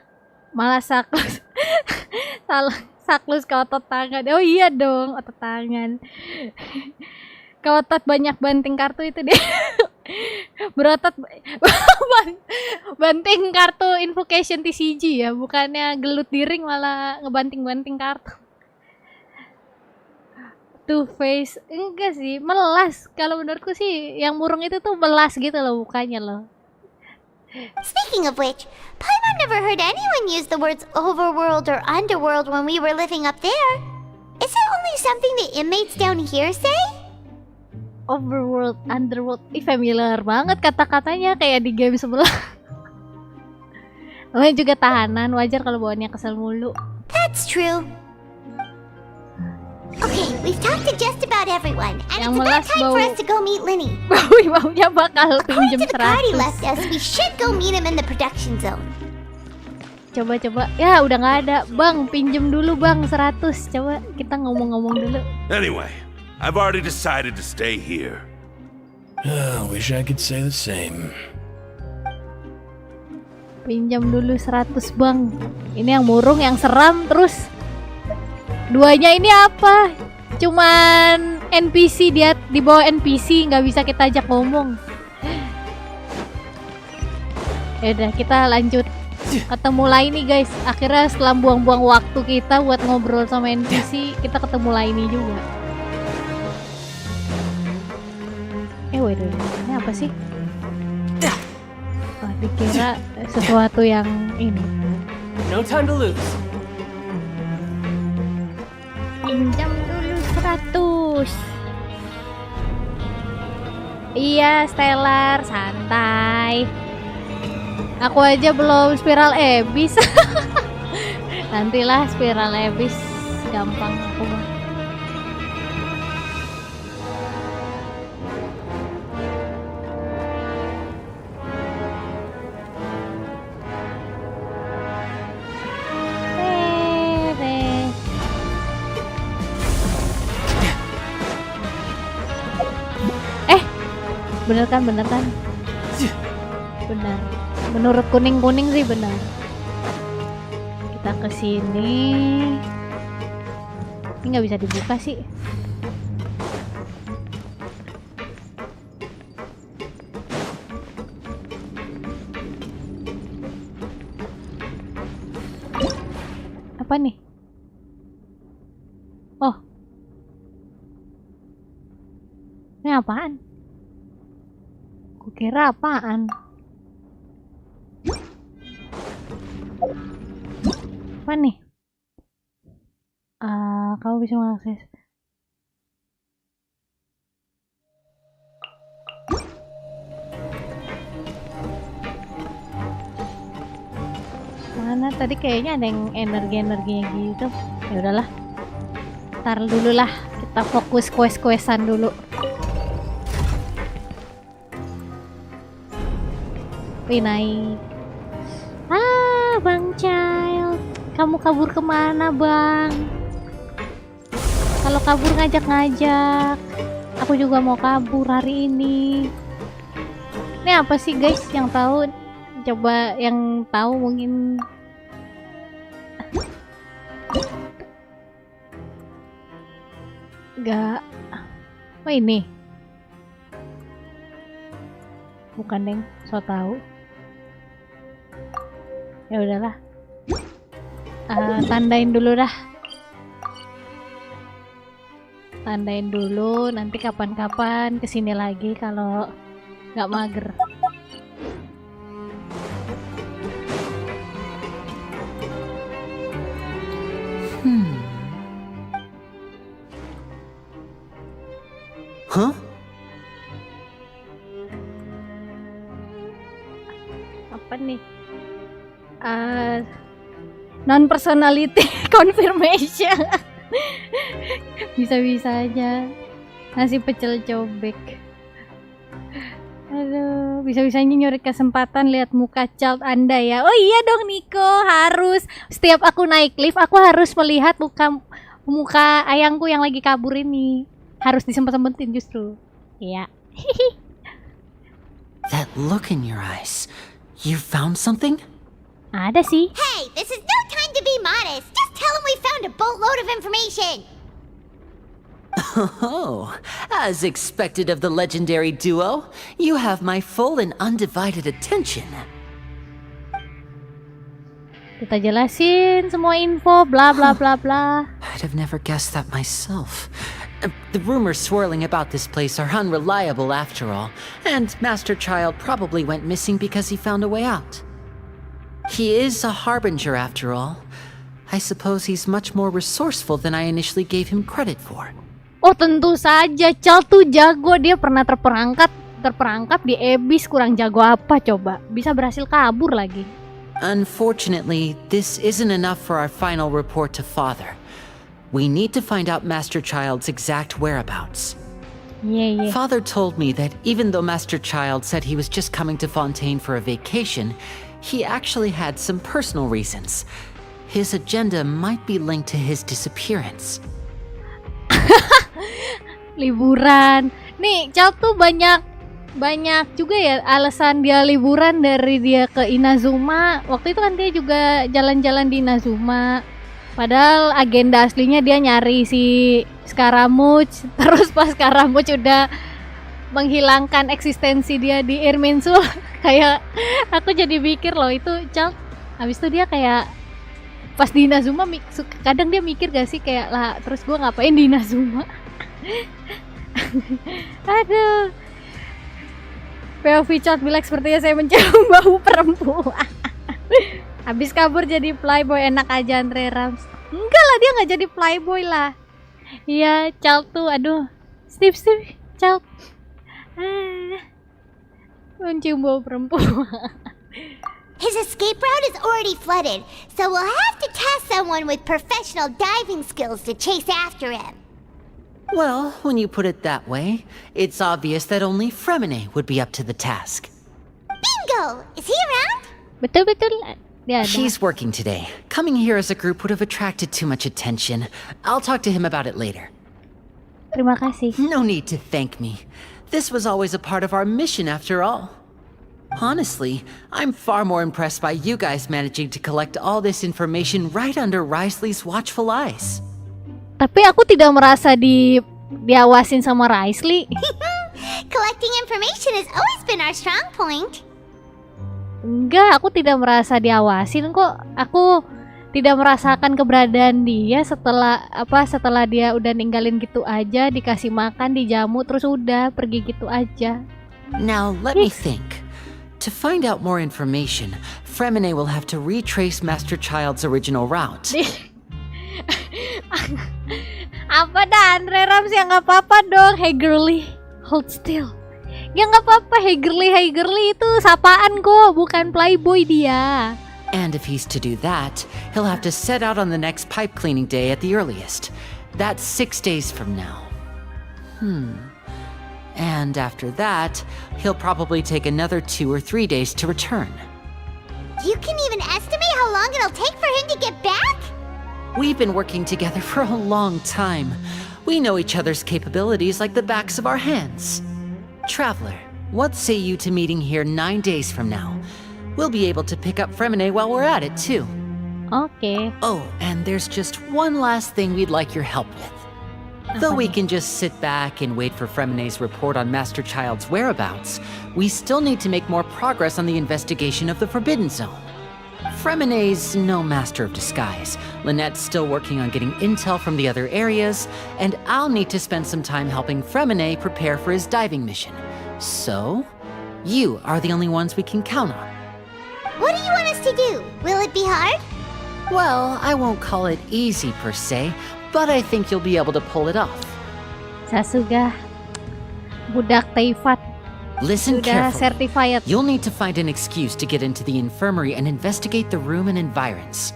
Malah saklus, saklus ke otot tangan. Oh iya dong, otot tangan. Ke otot banyak banting kartu itu deh. Berotot banting kartu invocation TCG ya, bukannya gelut di ring malah ngebanting-banting kartu. Two face enggak sih, melas. Kalau menurutku sih yang murung itu tuh melas gitu loh mukanya loh. Speaking of which, Paimon never heard anyone use the words overworld or underworld when we were living up there. Is it only something the inmates down here say? Overworld, underworld, familiar banget kata-katanya kayak di game sebelah. Namanya juga tahanan, wajar kalau bawaannya kesel mulu. That's true. Okay, we've talked to just about everyone, and Yang it's about time for bau- us to go meet Linny. Maunya bakal According pinjem to the card he 100. left us, we should go meet him in the production zone. Coba-coba, ya udah nggak ada. Bang, pinjem dulu bang 100. Coba kita ngomong-ngomong dulu. Anyway, I've already decided to stay here. Wish I could say the same. Pinjam dulu 100 bang. Ini yang murung, yang seram, terus duanya ini apa? Cuman NPC, dia di bawah NPC, nggak bisa kita ajak ngomong. Ya udah kita lanjut. Ketemu lain nih guys. Akhirnya setelah buang-buang waktu kita buat ngobrol sama NPC, kita ketemu lain nih juga. Wait, ini Apa sih? Oh, dikira sesuatu yang ini. No time to lose. Pinjam dulu 100. Iya, Stellar, santai. Aku aja belum spiral ebis. Nantilah spiral ebis, gampang aku mah. Bener kan? Bener. Menurut kuning sih benar. Kita ke sini. Ini nggak bisa dibuka sih. Apa nih? Oh. Ini apaan? Kukira apaan? Apa nih? Kamu bisa mengakses. Mana tadi kayaknya ada yang energi-energinya gitu. Ya udahlah. Ntar dulu lah, kita fokus quest-questan dulu. Naik. Bang Child, kamu kabur kemana, Bang? Kalau kabur ngajak-ngajak. Aku juga mau kabur hari ini. Ini apa sih, guys? Yang tahu, coba yang tahu mungkin. Gak. Oh ini. Bukan, Deng. So tahu. Ya udahlah, tandain dulu dah, tandain dulu, nanti kapan-kapan kesini lagi kalau nggak mager. Huh? Apa nih? Non-personality confirmation. Bisa-bisa aja nasi pecel cobek. Aduh, bisa-bisanya nyuri kesempatan lihat muka child Anda ya. Oh iya dong Niko, harus setiap aku naik lift aku harus melihat muka ayangku yang lagi kabur ini. Harus disempet-sempetin justru. Iya. That look in your eyes. You found something? Ada sih. Hey, this is no time to be modest. Just tell him we found a boatload of information. Oh, as expected of the legendary duo, you have my full and undivided attention. Kita jelasin semua info, bla bla bla bla. I'd have never guessed that myself. The rumors swirling about this place are unreliable after all, and Master Child probably went missing because he found a way out. He is a harbinger after all. I suppose he's much more resourceful than I initially gave him credit for. Oh tentu saja, Child tuh jago. Dia pernah terperangkap di Abyss. Kurang jago apa coba? Bisa berhasil kabur lagi. Unfortunately, this isn't enough for our final report to Father. We need to find out Master Child's exact whereabouts. Yeah. Father told me that even though Master Child said he was just coming to Fontaine for a vacation, he actually had some personal reasons. His agenda might be linked to his disappearance. Liburan. Nih, Child tuh banyak juga ya alasan dia liburan, dari dia ke Inazuma. Waktu itu kan dia juga jalan-jalan di Inazuma. Padahal agenda aslinya dia nyari si Scaramouche. Terus pas Scaramouche udah menghilangkan eksistensi dia di Irminsul, kayak aku jadi pikir loh itu Child. Habis itu dia kayak pas di Inazuma kadang dia mikir gak sih kayak lah terus gue ngapain di Inazuma. Aduh. POV child bilang sepertinya saya mencium bau perempuan. Habis kabur jadi playboy, enak aja Andre Rams. Enggak lah, dia nggak jadi playboy lah. Iya, child tuh, aduh. Steve, child. Mencium bau perempuan. His escape route is already flooded, so we'll have to task someone with professional diving skills to chase after him. Well, when you put it that way, it's obvious that only Fremine would be up to the task. Bingo! Is he around? Betul. Dia ada. He's working today. Coming here as a group would have attracted too much attention. I'll talk to him about it later. Terima kasih. No need to thank me. This was always a part of our mission after all. Honestly, I'm far more impressed by you guys managing to collect all this information right under Risley's watchful eyes. Tapi aku tidak merasa diawasin sama Risley. Collecting information has always been our strong point. Enggak, aku tidak merasa diawasin kok. Aku tidak merasakan keberadaan dia setelah dia udah ninggalin gitu aja, dikasih makan, dijamu, terus udah pergi gitu aja. Now let me think. To find out more information, Fremine will have to retrace Master Child's original route. Apa dah Andre Rams, ya nggak apa-apa dong. Hey girly, hold still. Ya nggak apa-apa, hey girly itu sapaan kok, bukan playboy dia. And if he's to do that, he'll have to set out on the next pipe cleaning day at the earliest. That's 6 days from now. And after that, he'll probably take another 2 or 3 days to return. You can even estimate how long it'll take for him to get back? We've been working together for a long time. We know each other's capabilities like the backs of our hands. Traveler, what say you to meeting here 9 days from now? We'll be able to pick up Fremine while we're at it, too. Okay. Oh, and there's just one last thing we'd like your help with. Though we can just sit back and wait for Fremine's report on Master Child's whereabouts, we still need to make more progress on the investigation of the Forbidden Zone. Fremine's no master of disguise. Lynette's still working on getting intel from the other areas, and I'll need to spend some time helping Fremine prepare for his diving mission. So, you are the only ones we can count on. What do you want us to do? Will it be hard? Well, I won't call it easy per se, but I think you'll be able to pull it off. Sasuga, budak Teyvat. Listen Sudah carefully. certified. You'll need to find an excuse to get into the infirmary and investigate the room and environs.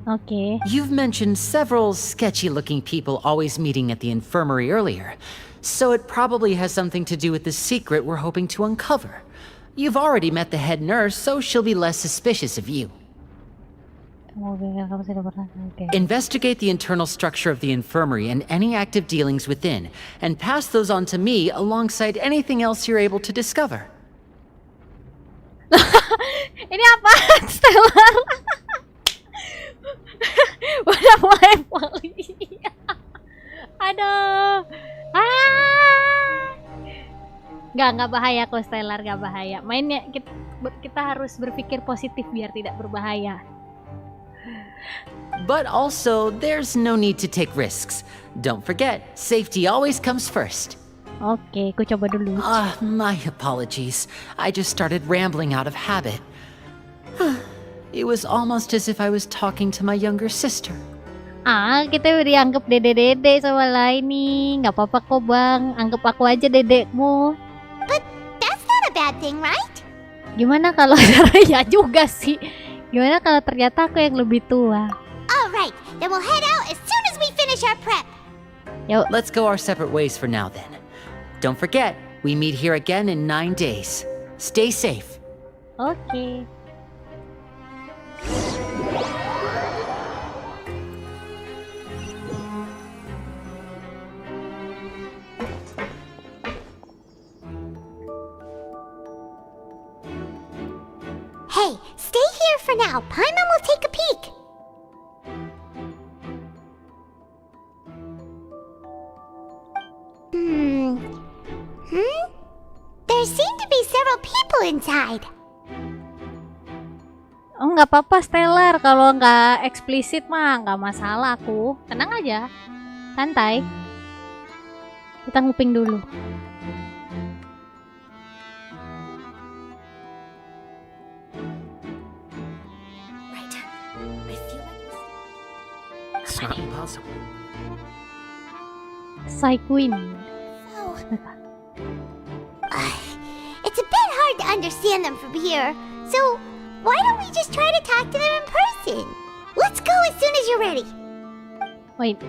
Okay. You've mentioned several sketchy-looking people always meeting at the infirmary earlier, so it probably has something to do with the secret we're hoping to uncover. You've already met the head nurse, so she'll be less suspicious of you. Okay. Investigate the internal structure of the infirmary and any active dealings within, and pass those on to me alongside anything else you're able to discover. Ini apa? Stellar. Udah mulai poli. Aduh. Nggak bahaya kok Stellar, nggak bahaya. Mainnya kita harus berpikir positif biar tidak berbahaya. But also, there's no need to take risks. Don't forget, safety always comes first. Oke, aku coba dulu. My apologies. I just started rambling out of habit. It was almost as if I was talking to my younger sister. Kita udah dianggap dede-dede sama lain nih. Nggak apa-apa kok bang, anggap aku aja dedekmu. But that's not a bad thing, right? Gimana kalau ya juga sih. Gimana kalau ternyata aku yang lebih tua? Alright, then we'll head out as soon as we finish our prep. Yuk. Let's go our separate ways for now then. Don't forget, we meet here again in 9 days. Stay safe. Oke. Hey, stay here for now. Paimon will take a peek. There seem to be several people inside. Oh nggak apa-apa Stellar, kalau nggak eksplisit mah nggak masalah aku. Tenang aja, santai. Kita nguping dulu. possible. Queen. Oh. It's a bit hard to understand them from here, so why don't we just try to talk to them in person? Let's go as soon as you're ready. Wait.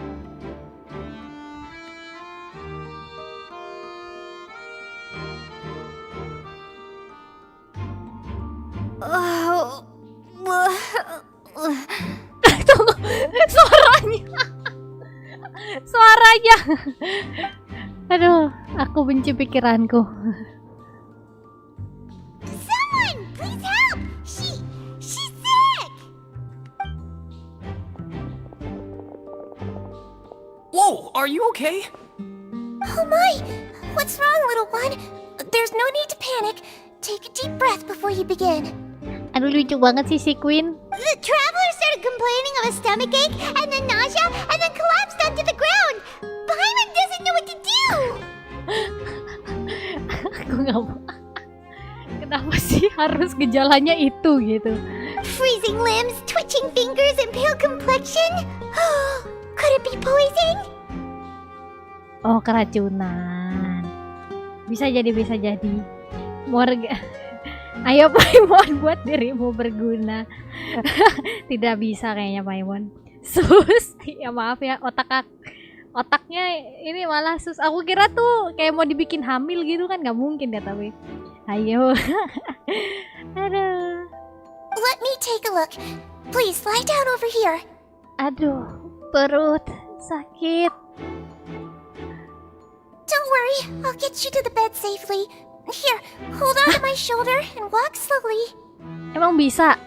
Tunggu, suaranya. Aduh, aku benci pikiranku. Someone, please help! She's sick! Whoa, are you okay? Oh my! What's wrong, little one? There's no need to panic. Take a deep breath before you begin. Aduh, lucu banget sih si Queen. The traveler started complaining of a stomachache, and then nausea, and then collapsed onto the ground. Paimon doesn't know what to do! Aku nggak mau. Kenapa sih harus gejalanya itu gitu? Freezing limbs, twitching fingers, and pale complexion? Could it be poison? Oh, keracunan. Bisa jadi, bisa jadi. Morga. Ayo Paimon, buat dirimu berguna. Tidak bisa kayaknya Paimon. Sus, ya maaf ya, otaknya ini malah sus. Aku kira tuh kayak mau dibikin hamil gitu kan, nggak mungkin ya tapi. Ayo. Aduh. Let me take a look. Please lie down over here. Aduh, perut sakit. Don't worry, I'll get you to the bed safely. Here, hold on to my shoulder and walk slowly. Emang bisa?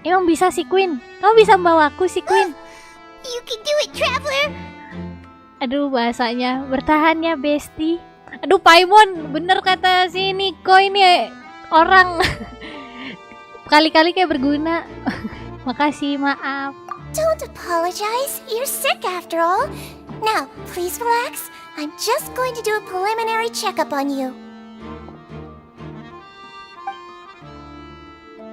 Emang bisa si Queen? Kamu bisa membawa aku si Queen? You can do it, traveler. Aduh, bahasanya bertahan ya, bestie. Aduh, Paimon, bener kata si Nico ini orang. Kali-kali kayak berguna. Makasih, maaf. Don't apologize. You're sick after all. Now, please relax. I'm just going to do a preliminary checkup on you.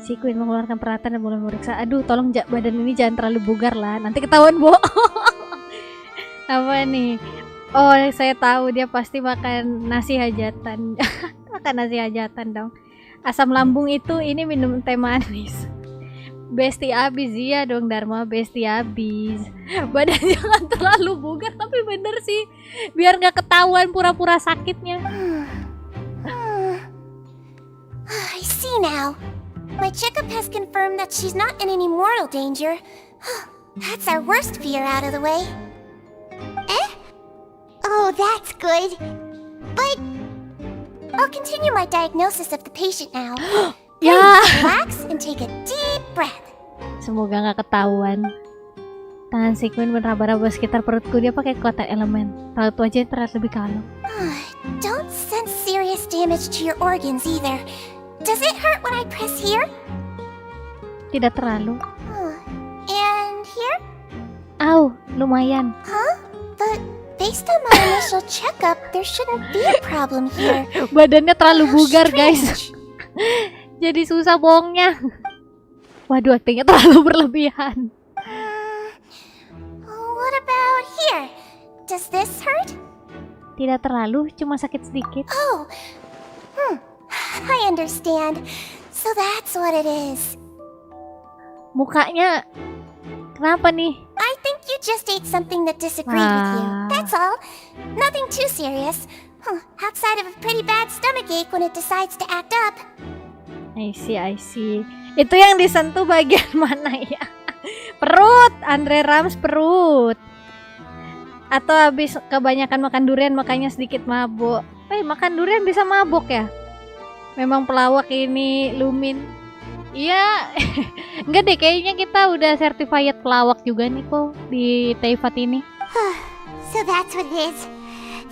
Si Queen mengeluarkan peralatan dan mulai memeriksa. Aduh, tolong badan ini jangan terlalu bugar lah. Nanti ketahuan bohong. Apa nih? Oh, saya tahu dia pasti makan nasi hajatan. Makan nasi hajatan dong. Asam lambung itu ini minum teh manis. Besti abis, iya dong Dharma, besti abis. Badan jangan terlalu bugar, tapi bener sih, biar nggak ketahuan pura-pura sakitnya. I see now. My checkup has confirmed that she's not in any mortal danger. That's our worst fear out of the way. Oh, that's good. But I'll continue my diagnosis of the patient now. Ya. Relax and take a deep breath. Semoga nggak ketahuan. Tangan si Queen meraba-raba sekitar perutku. Dia pakai kekuatan elemen. Raut wajahnya terlihat lebih kalem. Don't sense serious damage to your organs either. Does it hurt when I press here? Tidak terlalu. And here? Au, lumayan. Huh? But based on my initial checkup, there shouldn't be a problem here. Badannya terlalu bugar, guys. Jadi susah bohongnya. Waduh, aktingnya terlalu berlebihan. What about here? Does this hurt? Tidak terlalu, cuma sakit sedikit. Oh, I understand. So that's what it is. Mukanya kenapa nih? I think you just ate something that disagreed with you. That's all. Nothing too serious. Outside of a pretty bad stomachache when it decides to act up. I see. Itu yang disentuh bagian mana ya? Perut, Andre Rams perut. Atau habis kebanyakan makan durian makanya sedikit mabuk. Makan durian bisa mabuk ya? Memang pelawak ini Lumin. Iya, enggak deh, kayaknya kita udah certified pelawak juga nih kok di Teyvat ini. So that's what it is.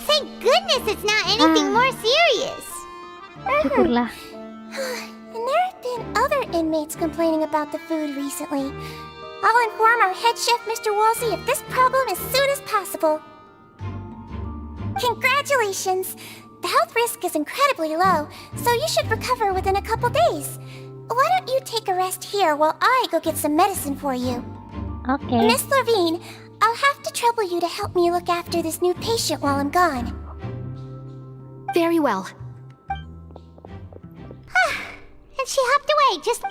Thank goodness it's not anything more serious. Syukurlah. And there have been other inmates complaining about the food recently. I'll inform our head chef, Mr. Woolsey, of this problem as soon as possible. Congratulations! The health risk is incredibly low, so you should recover within a couple days. Why don't you take a rest here while I go get some medicine for you? Oke. Miss Levine, I'll have to trouble you to help me look after this new patient while I'm gone. Very well. And she hopped away, just...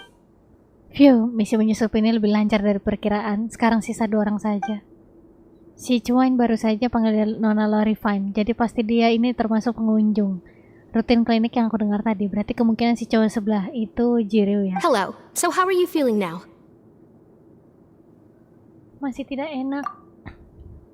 Phew, misi menyusup ini lebih lancar dari perkiraan. Sekarang sisa 2 orang saja. Si Cuan baru saja panggil Nona Lorifine, jadi pasti dia ini termasuk pengunjung rutin klinik yang aku dengar tadi. Berarti kemungkinan si cowok sebelah itu Jiryu ya. Hello. So how are you feeling now? Masih tidak enak.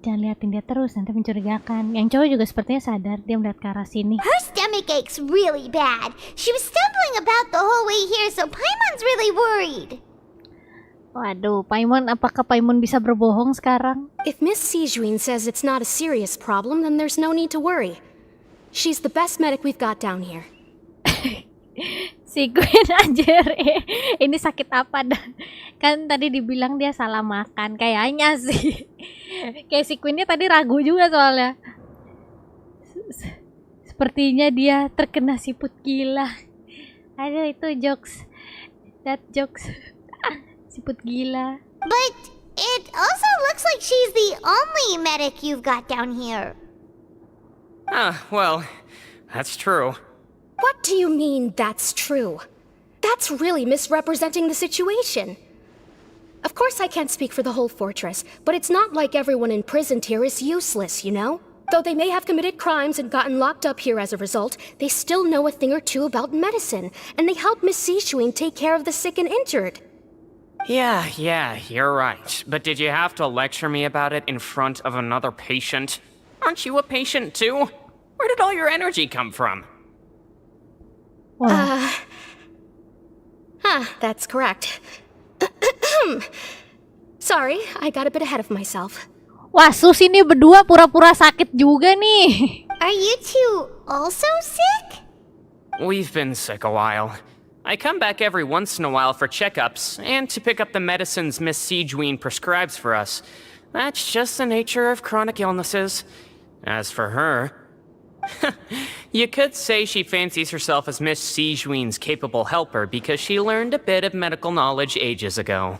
Jangan liatin dia terus, nanti mencurigakan. Yang cowok juga sepertinya sadar, dia melihat ke arah sini. Her stomach aches really bad. She was stumbling about the whole way here, so Paimon's really worried. Waduh, Paimon, apakah Paimon bisa berbohong sekarang? If Miss Sijuin says it's not a serious problem, then there's no need to worry. She's the best medic we've got down here. Si Gwen anjir, ini sakit apa dah? Kan tadi dibilang dia salah makan, kayaknya sih. Kayak si Queennya tadi ragu juga soalnya. Sepertinya dia terkena siput gila. Aduh, itu jokes. That jokes. Siput gila. But it also looks like she's the only medic you've got down here. Well, that's true. What do you mean, that's true? That's really misrepresenting the situation. Of course I can't speak for the whole fortress, but it's not like everyone imprisoned here is useless, you know? Though they may have committed crimes and gotten locked up here as a result, they still know a thing or two about medicine, and they help Miss Sishuin take care of the sick and injured. Yeah, you're right. But did you have to lecture me about it in front of another patient? Aren't you a patient too? Where did all your energy come from? That's correct. Sorry, I got a bit ahead of myself. Wah, sus ini berdua pura-pura sakit juga nih. Are you two also sick? We've been sick a while. I come back every once in a while for checkups, and to pick up the medicines Miss Sijuin prescribes for us. That's just the nature of chronic illnesses. As for her... You could say she fancies herself as Miss Sijuin's capable helper because she learned a bit of medical knowledge ages ago.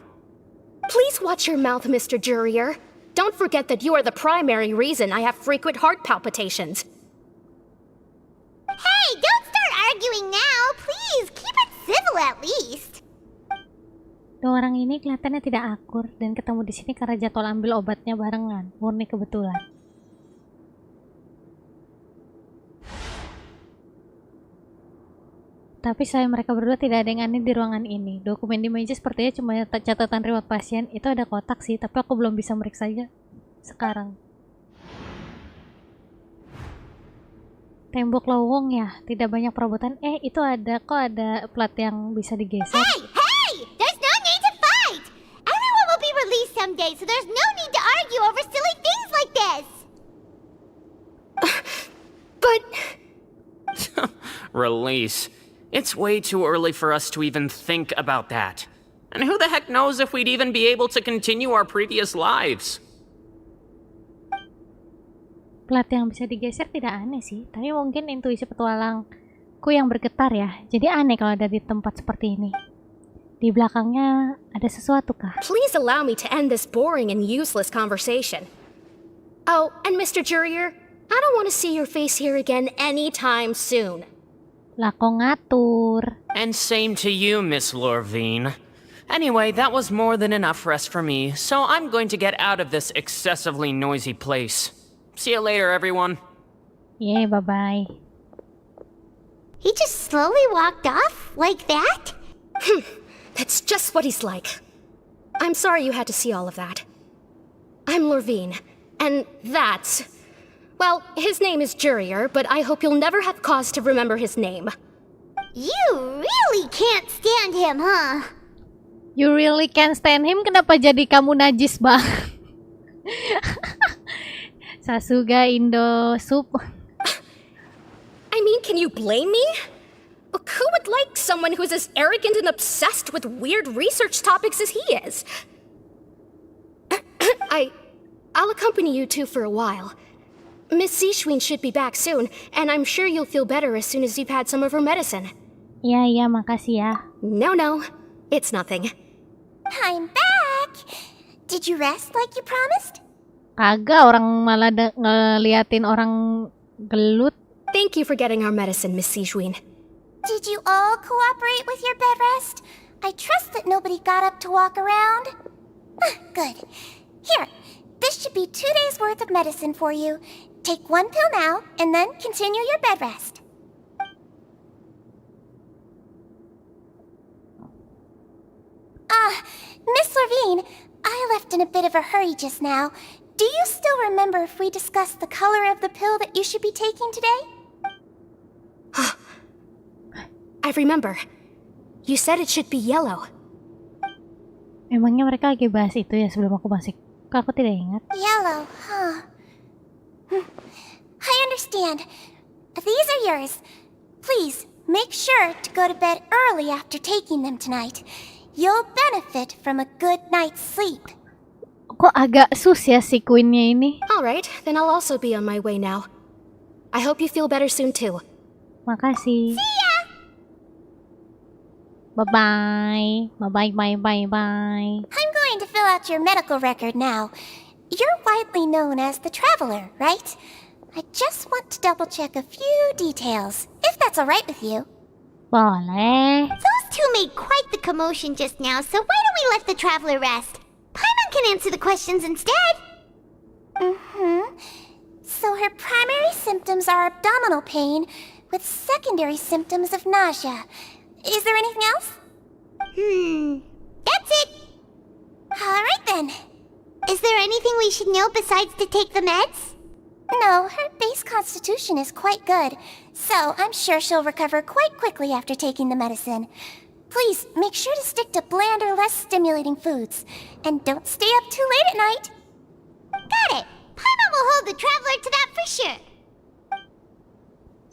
Please watch your mouth, Mr. Jurier. Don't forget that you are the primary reason I have frequent heart palpitations. Hey, don't start arguing now, please. Keep it civil at least. Dua orang ini kelihatannya tidak akur dan ketemu di sini karena jadwal ambil obatnya barengan. Murni kebetulan. Tapi saya mereka berdua tidak ada yang aneh di ruangan ini. Dokumen di meja sepertinya cuma catatan riwayat pasien. Itu ada kotak sih, tapi aku belum bisa meriksanya sekarang. Tembok lowong ya, tidak banyak perabotan. Itu ada, kok ada plat yang bisa digeser. Hey! There's no need to fight! Everyone will be released someday, so there's no need to argue over silly things like this! But... Release. It's way too early for us to even think about that. And who the heck knows if we'd even be able to continue our previous lives? Plat yang bisa digeser tidak aneh sih, tapi mungkin intuisi petualangku yang bergetar ya. Jadi aneh kalau ada di tempat seperti ini. Di belakangnya ada sesuatu kah? Please allow me to end this boring and useless conversation. Oh, and Mr. Jurier, I don't want to see your face here again anytime soon. Lah kok ngatur. And same to you, Miss Lorvine. Anyway, that was more than enough rest for me, so I'm going to get out of this excessively noisy place. See you later, everyone. Yeah, bye-bye. He just slowly walked off like that? That's just what he's like. I'm sorry you had to see all of that. I'm Lorvine, and that's... Well, his name is Jurier, but I hope you'll never have cause to remember his name. You really can't stand him, huh? You really can't stand him? Kenapa jadi kamu najis bang? Sasuga Indo Sup. I mean, can you blame me? Who would like someone who's as arrogant and obsessed with weird research topics as he is? I'll accompany you two for a while. Miss Sishuin should be back soon, and I'm sure you'll feel better as soon as you've had some of her medicine. Iya, makasih ya. No, it's nothing. I'm back! Did you rest like you promised? Kagak, orang malah ngeliatin orang gelut. Thank you for getting our medicine, Miss Sijuin. Did you all cooperate with your bed rest? I trust that nobody got up to walk around. Good. Here, this should be 2 days' worth of medicine for you. Take 1 pill now, and then continue your bed rest. Miss Levine, I left in a bit of a hurry just now. Do you still remember if we discussed the color of the pill that you should be taking today? I remember. You said it should be yellow. Emangnya mereka lagi bahas itu ya sebelum aku masuk? Kok aku tidak ingat. Yellow, huh? I understand. These are yours. Please, make sure to go to bed early after taking them tonight. You'll benefit from a good night's sleep. Kok agak sus ya si Queen-nya ini? Alright, then I'll also be on my way now. I hope you feel better soon too. Makasih. See ya! Bye-bye. Bye-bye. I'm going to fill out your medical record now. You're widely known as the Traveler, right? I just want to double-check a few details, if that's alright with you. Boleh. Those two made quite the commotion just now, so why don't we let the Traveler rest? Paimon can answer the questions instead. So her primary symptoms are abdominal pain, with secondary symptoms of nausea. Is there anything else? That's it. Alright then. Is there anything we should know besides to take the meds? No, her base constitution is quite good, so I'm sure she'll recover quite quickly after taking the medicine. Please, make sure to stick to bland or less stimulating foods, and don't stay up too late at night. Got it! Paimon will hold the Traveler to that for sure.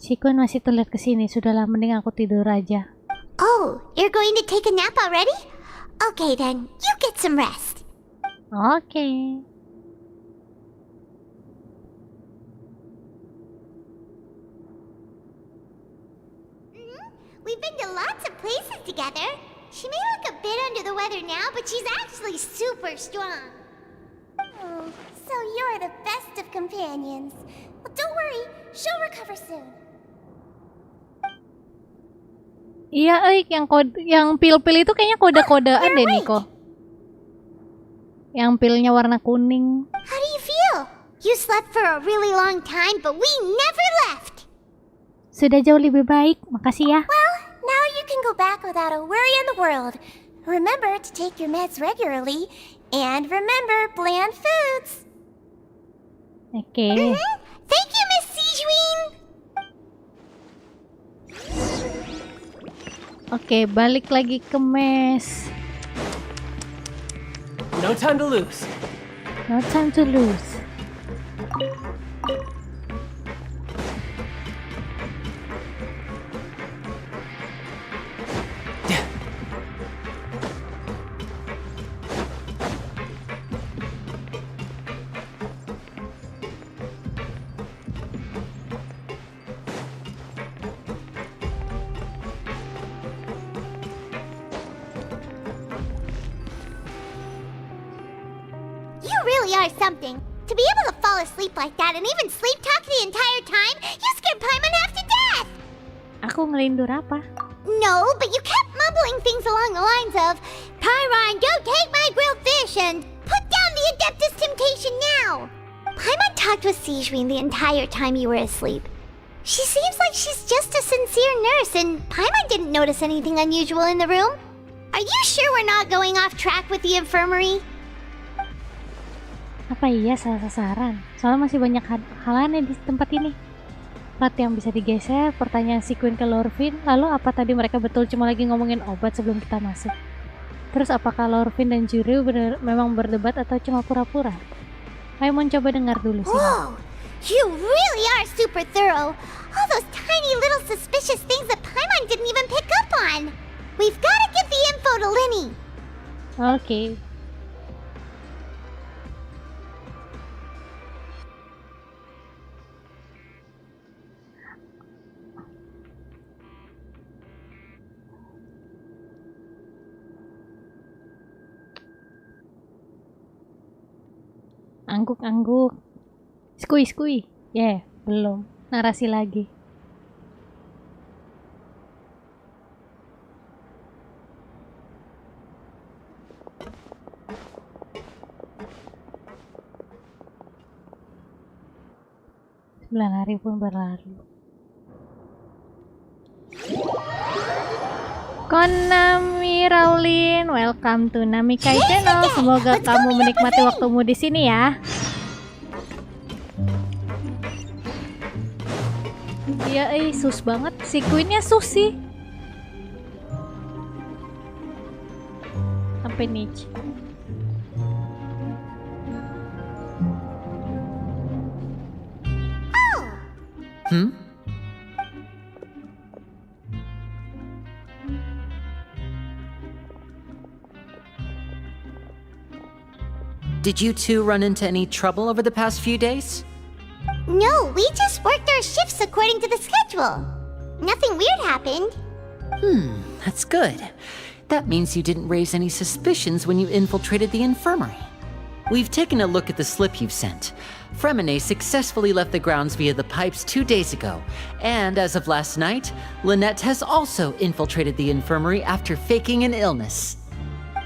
Si Queen masih terlihat kesini, sudahlah mending aku tidur aja. Oh, you're going to take a nap already? Okay then, you get some rest. Okay. We've been to lots of places together. She may look a bit under the weather now, but she's actually super strong. Oh, so you're the best of companions. Well, don't worry, she'll recover soon. Iya, yang pil-pil itu kayaknya kode-kodean deh, Niko. Yang pilnya warna kuning. How do you feel? You slept for a really long time, but we never left. Sudah jauh lebih baik, makasih ya. Well, now you can go back without a worry in the world. Remember to take your meds regularly, and remember bland foods. Oke. Thank you, Miss Sijuin. Oke, balik lagi ke mes. No time to lose. No time to lose. You really are something. To be able to fall asleep like that and even sleep talk the entire time, you scared Paimon half to death! Aku ngelindur apa? No, but you kept mumbling things along the lines of, Pyron, don't take my grilled fish and put down the Adeptus Temptation now! Paimon talked with Sijuin the entire time you were asleep. She seems like she's just a sincere nurse, and Paimon didn't notice anything unusual in the room. Are you sure we're not going off track with the infirmary? Apa iya salah sasaran? Soalnya masih banyak halannya di tempat ini. Plat yang bisa digeser, pertanyaan si Queen ke Lorvin, lalu apa tadi mereka betul cuma lagi ngomongin obat sebelum kita masuk? Terus apakah Lorvin dan Juru memang berdebat atau cuma pura-pura? Ayo mencoba dengar dulu sih. Whoa! You really are super thorough! All those tiny little suspicious things that Paimon didn't even pick up on! We've gotta give the info to Linny! Oke. Angguk-angguk. Skui. Belum. Narasi lagi. Sembilan hari pun berlalu. Konnami Raulin, welcome to Namikai Channel. Semoga kamu menikmati waktumu di sini ya. Iya, sus banget. Si Queennya sus sih. Sampai niche. Did you two run into any trouble over the past few days? No, we just worked our shifts according to the schedule. Nothing weird happened. That's good. That means you didn't raise any suspicions when you infiltrated the infirmary. We've taken a look at the slip you've sent. Fremine successfully left the grounds via the pipes 2 days ago, and as of last night, Lynette has also infiltrated the infirmary after faking an illness.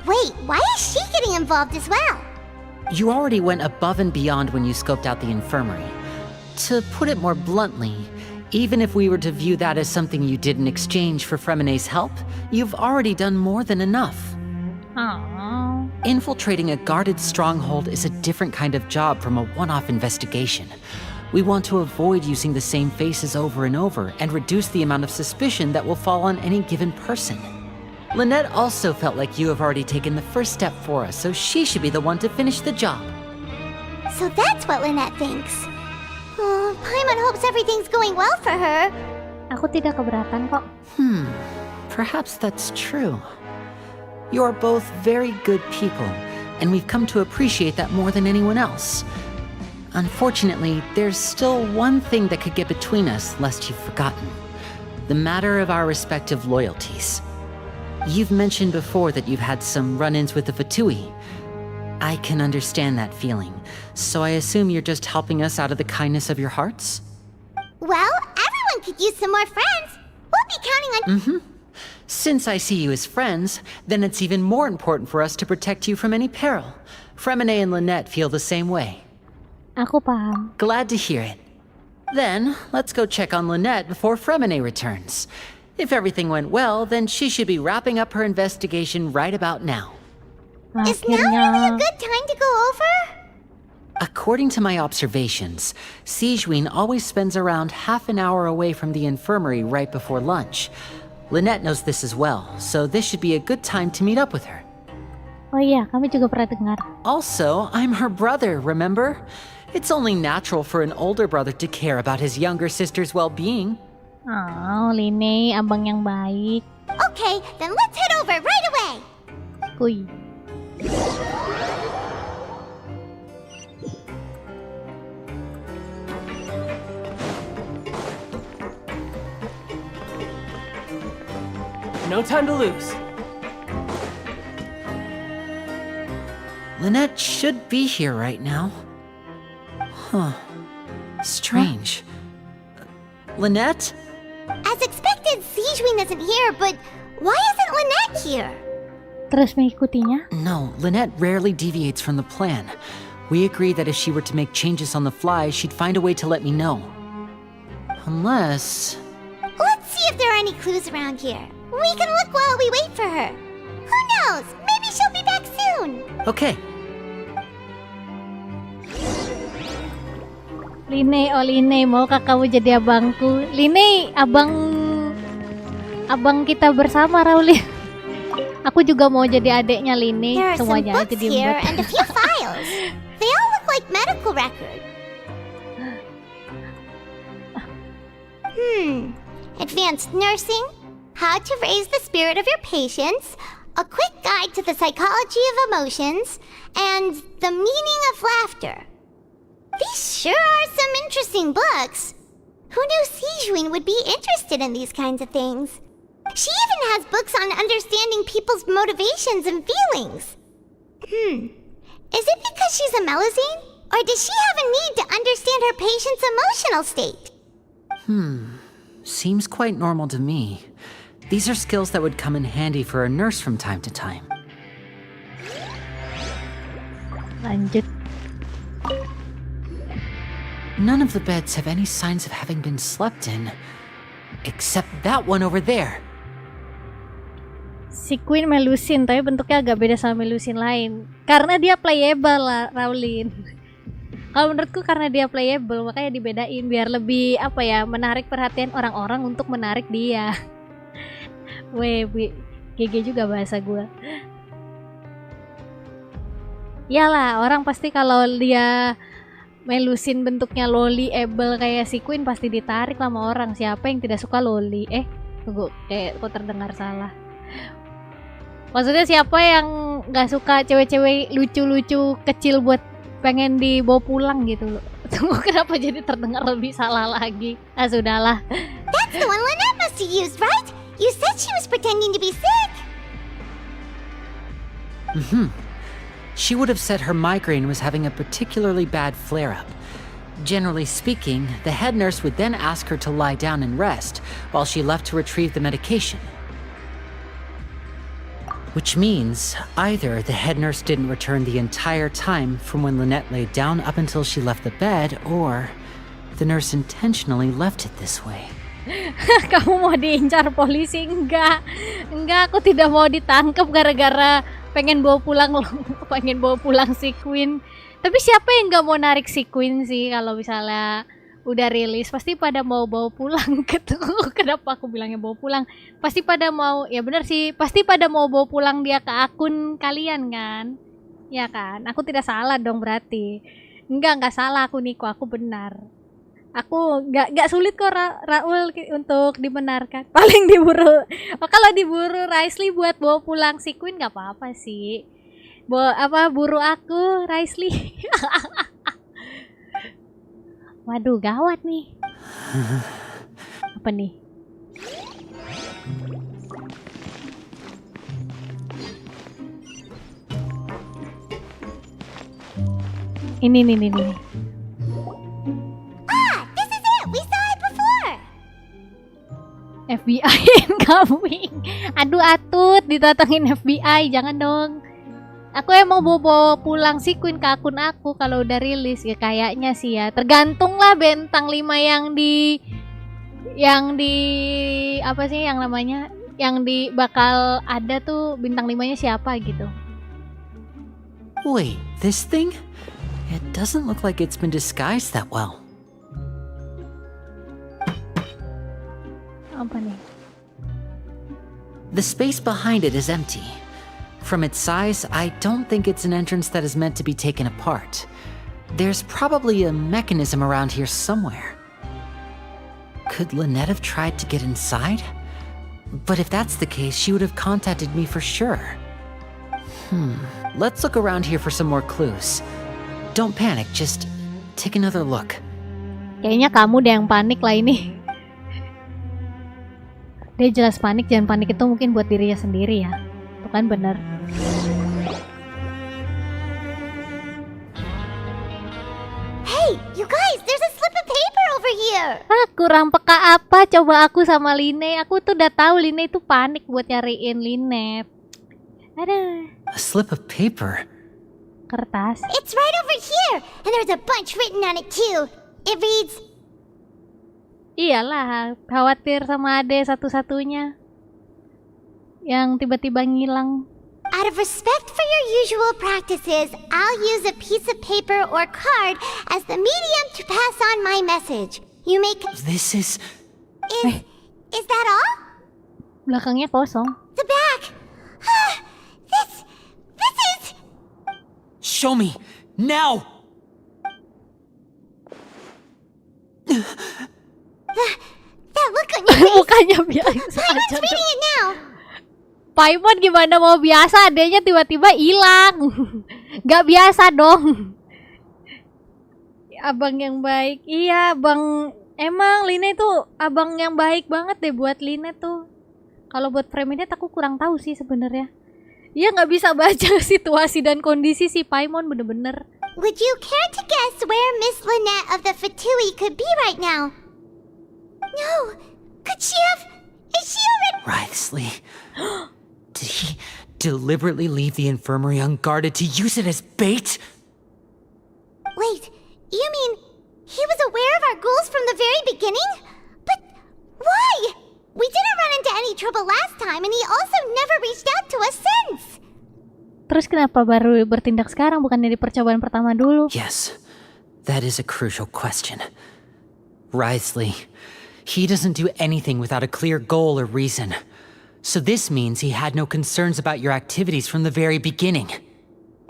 Wait, why is she getting involved as well? You already went above and beyond when you scoped out the infirmary. To put it more bluntly, even if we were to view that as something you did in exchange for Fremine's help, you've already done more than enough. Aww. Infiltrating a guarded stronghold is a different kind of job from a one-off investigation. We want to avoid using the same faces over and over and reduce the amount of suspicion that will fall on any given person. Lynette also felt like you have already taken the first step for us, so she should be the one to finish the job. So that's what Lynette thinks. Oh, Paimon hopes everything's going well for her. Aku tidak keberatan kok. Perhaps that's true. You're both very good people, and we've come to appreciate that more than anyone else. Unfortunately, there's still one thing that could get between us, lest you've forgotten. The matter of our respective loyalties. You've mentioned before that you've had some run-ins with the Fatui. I can understand that feeling, so I assume you're just helping us out of the kindness of your hearts? Well, everyone could use some more friends. We'll be counting on... Since I see you as friends, then it's even more important for us to protect you from any peril. Fremine and Lynette feel the same way. Aku paham. Glad to hear it. Then, let's go check on Lynette before Fremine returns. If everything went well, then she should be wrapping up her investigation right about now. Is now really a good time to go over? According to my observations, Sijuin always spends around half an hour away from the infirmary right before lunch. Lynette knows this as well, so this should be a good time to meet up with her. Oh iya, kami juga pernah dengar. Also, I'm her brother, remember? It's only natural for an older brother to care about his younger sister's well-being. Oh, Line, abang yang baik. Okay, then let's head over right away. Kuy. No time to lose. Lynette should be here right now. Huh. Strange. Lynette? As expected, Sijuin isn't here, but why isn't Lynette here? Terus mengikutinya? No, Lynette rarely deviates from the plan. We agreed that if she were to make changes on the fly, she'd find a way to let me know. Unless... Let's see if there are any clues around here. We can look while we wait for her. Who knows? Maybe she'll be back soon. Okay. Line, oh Line, maukah kamu jadi abangku? Line, abang kita bersama, Rauli. Aku juga mau jadi adeknya Line. There are some Semuanya books jadi here empat. and a few files. They all look like medical records. Advanced nursing, how to raise the spirit of your patients, a quick guide to the psychology of emotions, and the meaning of laughter. These sure are some interesting books. Who knew Sijuin would be interested in these kinds of things? She even has books on understanding people's motivations and feelings. Is it because she's a Melusine? Or does she have a need to understand her patient's emotional state? Seems quite normal to me. These are skills that would come in handy for a nurse from time to time. Lanjut. None of the beds have any signs of having been slept in, except that one over there. Si Queen Melusin, tapi bentuknya agak beda sama Melusin lain. Karena dia playable lah, Raulin. Kalau menurutku karena dia playable, makanya dibedain biar lebih apa ya, menarik perhatian orang-orang untuk menarik dia. Weh, GG juga bahasa gue. Iyalah, orang pasti kalau dia Melusin bentuknya loli-able kayak si Queen pasti ditarik sama orang. Siapa yang tidak suka loli? Tunggu, kayak kok terdengar salah. Maksudnya siapa yang gak suka cewek-cewek lucu-lucu kecil buat pengen dibawa pulang gitu loh. Tunggu, kenapa jadi terdengar lebih salah lagi? Ah, sudahlah. That's the one Lynette must have used, right? You said she was pretending to be sick. She would have said her migraine was having a particularly bad flare-up. Generally speaking, the head nurse would then ask her to lie down and rest while she left to retrieve the medication. Which means either the head nurse didn't return the entire time from when Lynette laid down up until she left the bed, or the nurse intentionally left it this way. Kamu mau diincar polisi? Enggak, aku tidak mau ditangkap gara-gara pengen bawa pulang si Queen. Tapi siapa yang nggak mau narik si Queen sih kalau misalnya udah rilis? Pasti pada mau bawa pulang gitu. Kenapa aku bilangnya bawa pulang? Pasti pada mau, ya benar sih, pasti pada mau bawa pulang dia ke akun kalian kan? Ya kan? Aku tidak salah dong berarti. Enggak salah aku Niko, aku benar. Aku nggak sulit kok Raul untuk dibenarkan. Paling diburu. Kalau diburu Raisley buat bawa pulang si Queen nggak apa-apa sih. Buru aku Raisley. Waduh, gawat nih. Apa nih? Ini. This is it! We saw it before! FBI incoming. Aduh, Atut, didatengin FBI, jangan dong. Aku emang bawa pulang si Queen ke akun aku kalau udah rilis ya, kayaknya sih ya. Tergantung lah bintang 5 yang di apa sih yang namanya? Yang di bakal ada tuh bintang 5-nya siapa gitu. Wait, this thing? It doesn't look like it's been disguised that well. Apa nih? The space behind it is empty. From its size, I don't think it's an entrance that is meant to be taken apart. There's probably a mechanism around here somewhere. Could Lynette have tried to get inside? But if that's the case, she would have contacted me for sure. Let's look around here for some more clues. Don't panic, just take another look. Kayaknya kamu deh yang panik lah ini. Dia jelas panik, jangan panik itu mungkin buat dirinya sendiri ya. Itu kan bener. Hey, you guys, there's a slip of paper over here! Kurang peka apa coba aku sama Line. Aku tuh udah tahu Line itu panik buat nyariin Linet. Ada A slip of paper? kertas. It's right over here, and there's a bunch written on it too. It reads, Iyalah, khawatir sama Ade satu-satunya yang tiba-tiba ngilang. out of respect for your usual practices, I'll use a piece of paper or card as the medium to pass on my message. You may... This is... Is that all? Belakangnya kosong. The back! This is... Show me! Now! That look on your face! Mukanya biasa Simon's aja reading dong. it now! Paimon gimana mau biasa, adanya tiba-tiba hilang. Gak biasa dong. Abang yang baik. Iya, abang. Emang Line tuh abang yang baik banget deh buat Line tuh. Kalau buat Freminet aku kurang tahu sih sebenarnya. Dia nggak bisa baca situasi dan kondisi si Paimon bener-bener. would you care to guess where Miss Lynette of the Fatui could be right now? No. Could she have... Is she already... Writhsley. Did he deliberately leave the infirmary unguarded to use it as bait? Wait, you mean he was aware of our goals from the very beginning? But why? We didn't run into any trouble last time, and he also never reached out to us since. Terus kenapa baru bertindak sekarang, bukannya di percobaan pertama dulu? Yes, that is a crucial question. Writhsley, he doesn't do anything without a clear goal or reason. So this means he had no concerns about your activities from the very beginning.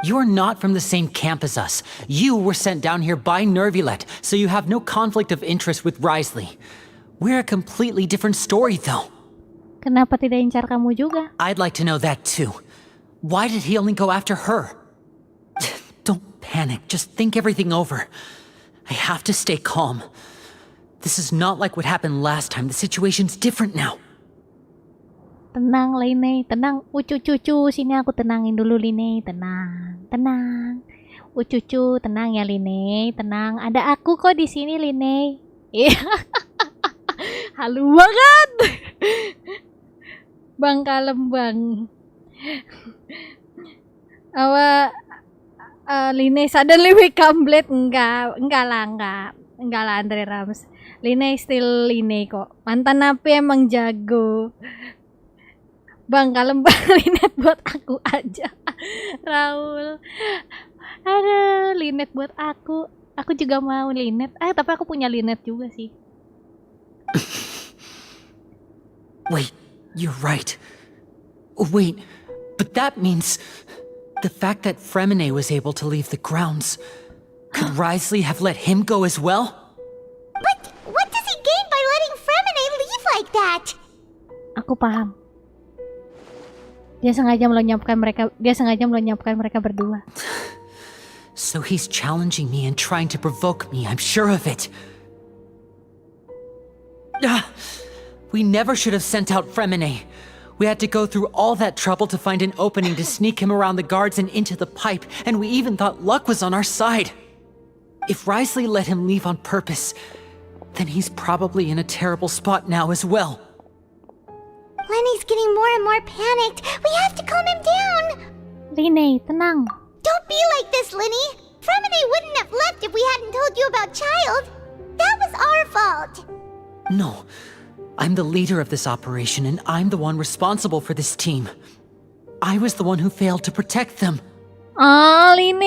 You're not from the same camp as us. You were sent down here by Nervulet, so you have no conflict of interest with Writhsley. We're a completely different story, though. Kenapa tidak incar kamu juga? I'd like to know that, too. Why did he only go after her? Don't panic, just think everything over. I have to stay calm. This is not like what happened last time. The situation's different now. Tenang, Line, tenang. Cucu, sini aku tenangin dulu, Line. Tenang. Cucu, tenang ya, Line. Tenang. Ada aku kok di sini, Line. Iya. Halu banget. Bang kalem, Bang. Line suddenly become blade. Enggak lah Andre Rams. Line still Line kok. Mantan Napi emang jago. Bang kalem, Bang. Linet buat aku aja. Raul. Ada Linet buat aku. Aku juga mau Linet. Tapi aku punya Linet juga sih. Wait, you're right. Wait, but that means the fact that Fremine was able to leave the grounds. Could Writhsley have let him go as well? But what does he gain by letting Fremine leave like that? Aku paham. Dia sengaja melenyapkan mereka berdua. So he's challenging me and trying to provoke me, I'm sure of it. We never should have sent out Fremine. We had to go through all that trouble to find an opening to sneak him around the guards and into the pipe, and we even thought luck was on our side. If Writhsley let him leave on purpose, then he's probably in a terrible spot now as well. Lenny's getting more and more panicked. We have to calm him down. Line, tenang. Don't be like this, Lenny. Fremine wouldn't have left if we hadn't told you about Child. That was our fault. No. I'm the leader of this operation, and I'm the one responsible for this team. I was the one who failed to protect them. Line!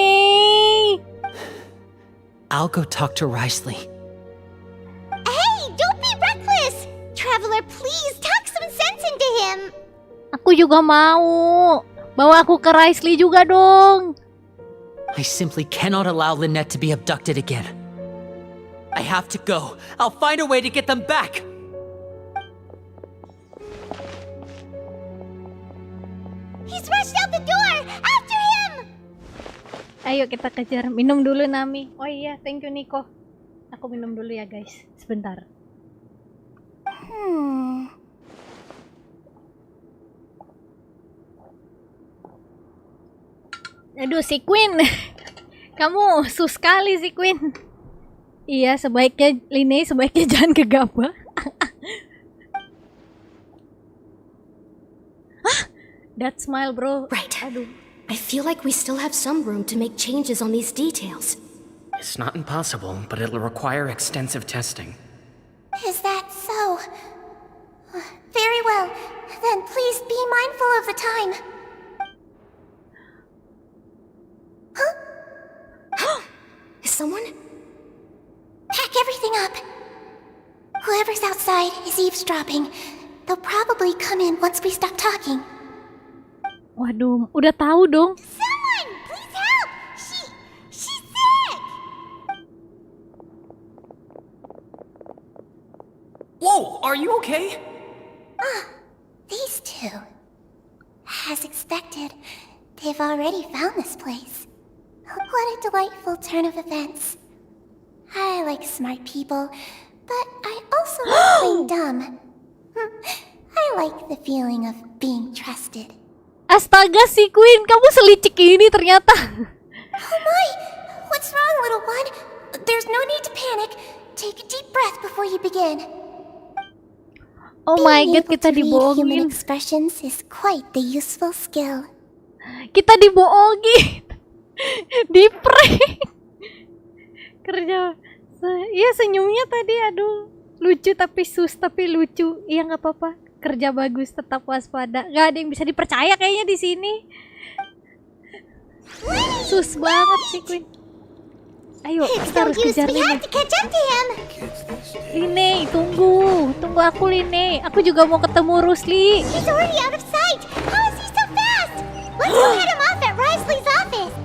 I'll go talk to Writhsley. Hey, don't be reckless! Traveler, please, talk some sense into him. Aku juga mau. Bawa aku ke Writhsley juga dong. I simply cannot allow Lynette to be abducted again. I have to go. I'll find a way to get them back. He's rushed out the door! After him! Ayo kita kejar. Minum dulu, Nami. Oh iya, thank you, Nico. Aku minum dulu ya, guys. Sebentar. Aduh, si Queen. Kamu sus sekali si Queen. Iya, sebaiknya jangan gegabah. That smile, bro. Right. Aduh. I feel like we still have some room to make changes on these details. It's not impossible, but it'll require extensive testing. Is that so? Very well. Then please be mindful of the time. Huh? Is someone? Pack everything up. Whoever's outside is eavesdropping. They'll probably come in once we stop talking. Waduh, udah tahu dong. Someone, please help! She's sick! Whoa, are you okay? These two. As expected, they've already found this place. What a delightful turn of events. I like smart people, but I also like playing dumb. I like the feeling of being trusted. Astaga si Queen, kamu selicik ini ternyata. Oh my! What's wrong, little one? There's no need to panic. Take a deep breath before you begin. Oh my Being god, able kita to read human dibohongin. expressions is quite the useful skill. Kita dibohongin. Di prank. Kerja. Iya senyumnya tadi aduh. Lucu tapi tapi lucu. Iya nggak apa-apa. Kerja bagus, tetap waspada. Gak ada yang bisa dipercaya kayaknya di sini. Sus banget sih Queen. Ayo kita harus kejar Line. Line, tunggu aku Line. Aku juga mau ketemu Rusli. He's already out of sight. How is he so fast? Let's go head him off at Risley's office.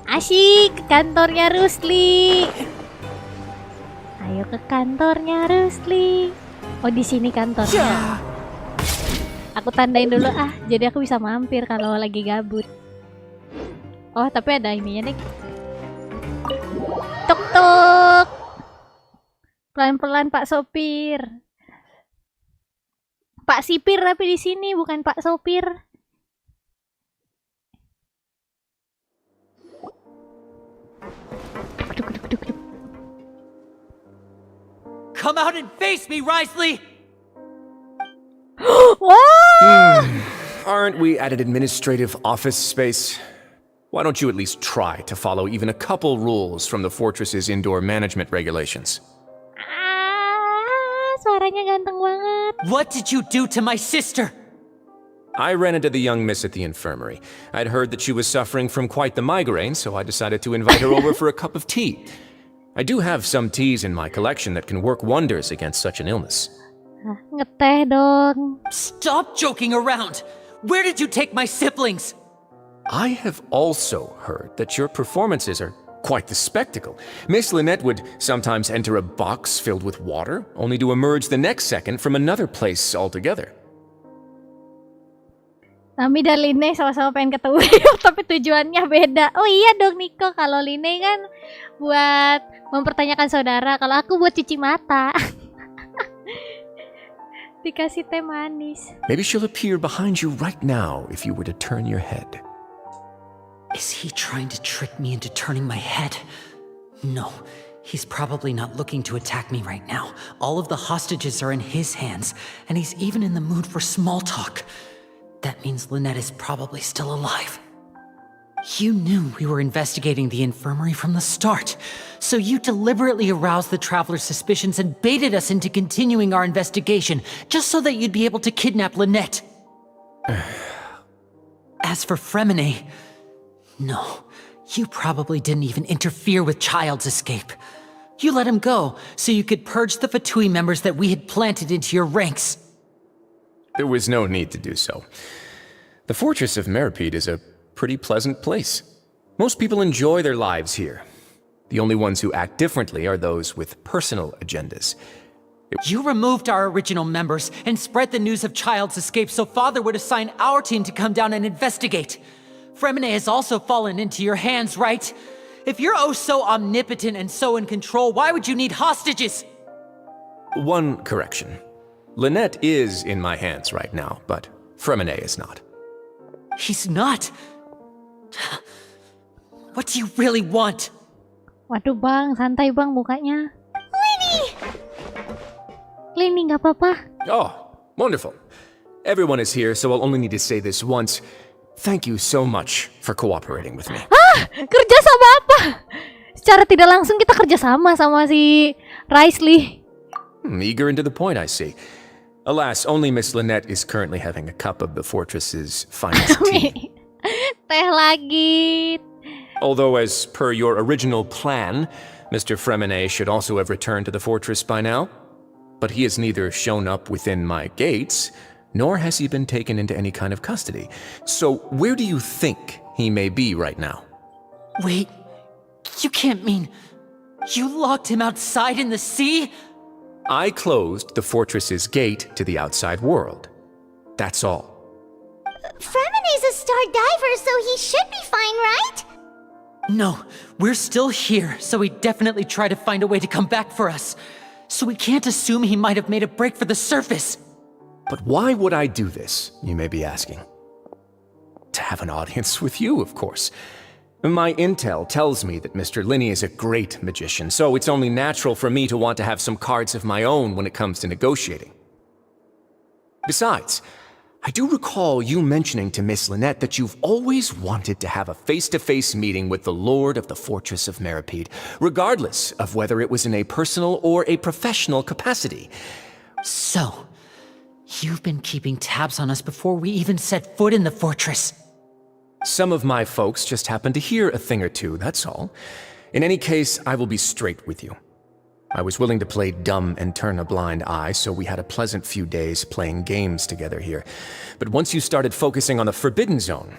Asyik ke kantornya Rusli. Ayo ke kantornya Rusli. Oh di sini kantornya. Aku tandain dulu jadi aku bisa mampir kalau lagi gabut. Oh tapi ada ininya nih. Tok tok. Pelan-pelan Pak Sopir. Pak Sipir tapi di sini bukan Pak Sopir. Come out and face me, Risley! Aren't we at an administrative office space? Why don't you at least try to follow even a couple rules from the fortress's indoor management regulations? Suaranya ganteng banget. What did you do to my sister? I ran into the young miss at the infirmary. I'd heard that she was suffering from quite the migraine, so I decided to invite her over for a cup of tea. I do have some teas in my collection that can work wonders against such an illness. Ngeteh dong. Stop joking around! Where did you take my siblings? I have also heard that your performances are quite the spectacle. Miss Lynette would sometimes enter a box filled with water, only to emerge the next second from another place altogether. Nami dan Line sama-sama pengen ketemu tapi tujuannya beda. Oh iya dong Niko, kalau Line kan buat mempertanyakan saudara, kalau aku buat cuci mata. Dikasih teh manis. Maybe she'll appear behind you right now if you were to turn your head. Is he trying to trick me into turning my head? No, he's probably not looking to attack me right now. All of the hostages are in his hands, and he's even in the mood for small talk. That means Lynette is probably still alive. You knew we were investigating the infirmary from the start, so you deliberately aroused the traveler's suspicions and baited us into continuing our investigation just so that you'd be able to kidnap Lynette. As for Fremine, no, you probably didn't even interfere with Child's escape. You let him go so you could purge the Fatui members that we had planted into your ranks. There was no need to do so. The Fortress of Meripede is a pretty pleasant place. Most people enjoy their lives here. The only ones who act differently are those with personal agendas. You removed our original members and spread the news of Child's escape so Father would assign our team to come down and investigate. Fremine has also fallen into your hands, right? If you're oh so omnipotent and so in control, why would you need hostages? One correction. Lynette is in my hands right now, but Fremine is not. He's not? What do you really want? Waduh bang, santai bang mukanya. Lini nggak apa-apa. Oh, wonderful. Everyone is here, so I'll only need to say this once. Thank you so much for cooperating with me. Kerja sama apa? Secara tidak langsung kita kerja sama si Risley. Eager and to the point, I see. Alas, only Miss Lynette is currently having a cup of the fortress's finest tea. Teh lagi. Although, as per your original plan, Mr. Fremine should also have returned to the fortress by now. But he has neither shown up within my gates, nor has he been taken into any kind of custody. So, where do you think he may be right now? Wait, you can't mean you locked him outside in the sea? I closed the fortress's gate to the outside world. That's all. Fremine's a star diver, so he should be fine, right? No, we're still here, so he definitely tried to find a way to come back for us. So we can't assume he might have made a break for the surface. But why would I do this, you may be asking? To have an audience with you, of course. My intel tells me that Mr. Linney is a great magician, so it's only natural for me to want to have some cards of my own when it comes to negotiating. Besides, I do recall you mentioning to Miss Lynette that you've always wanted to have a face-to-face meeting with the Lord of the Fortress of Meripede, regardless of whether it was in a personal or a professional capacity. So, you've been keeping tabs on us before we even set foot in the fortress. Some of my folks just happened to hear a thing or two, that's all. In any case, I will be straight with you. I was willing to play dumb and turn a blind eye, so we had a pleasant few days playing games together here. But once you started focusing on the Forbidden Zone,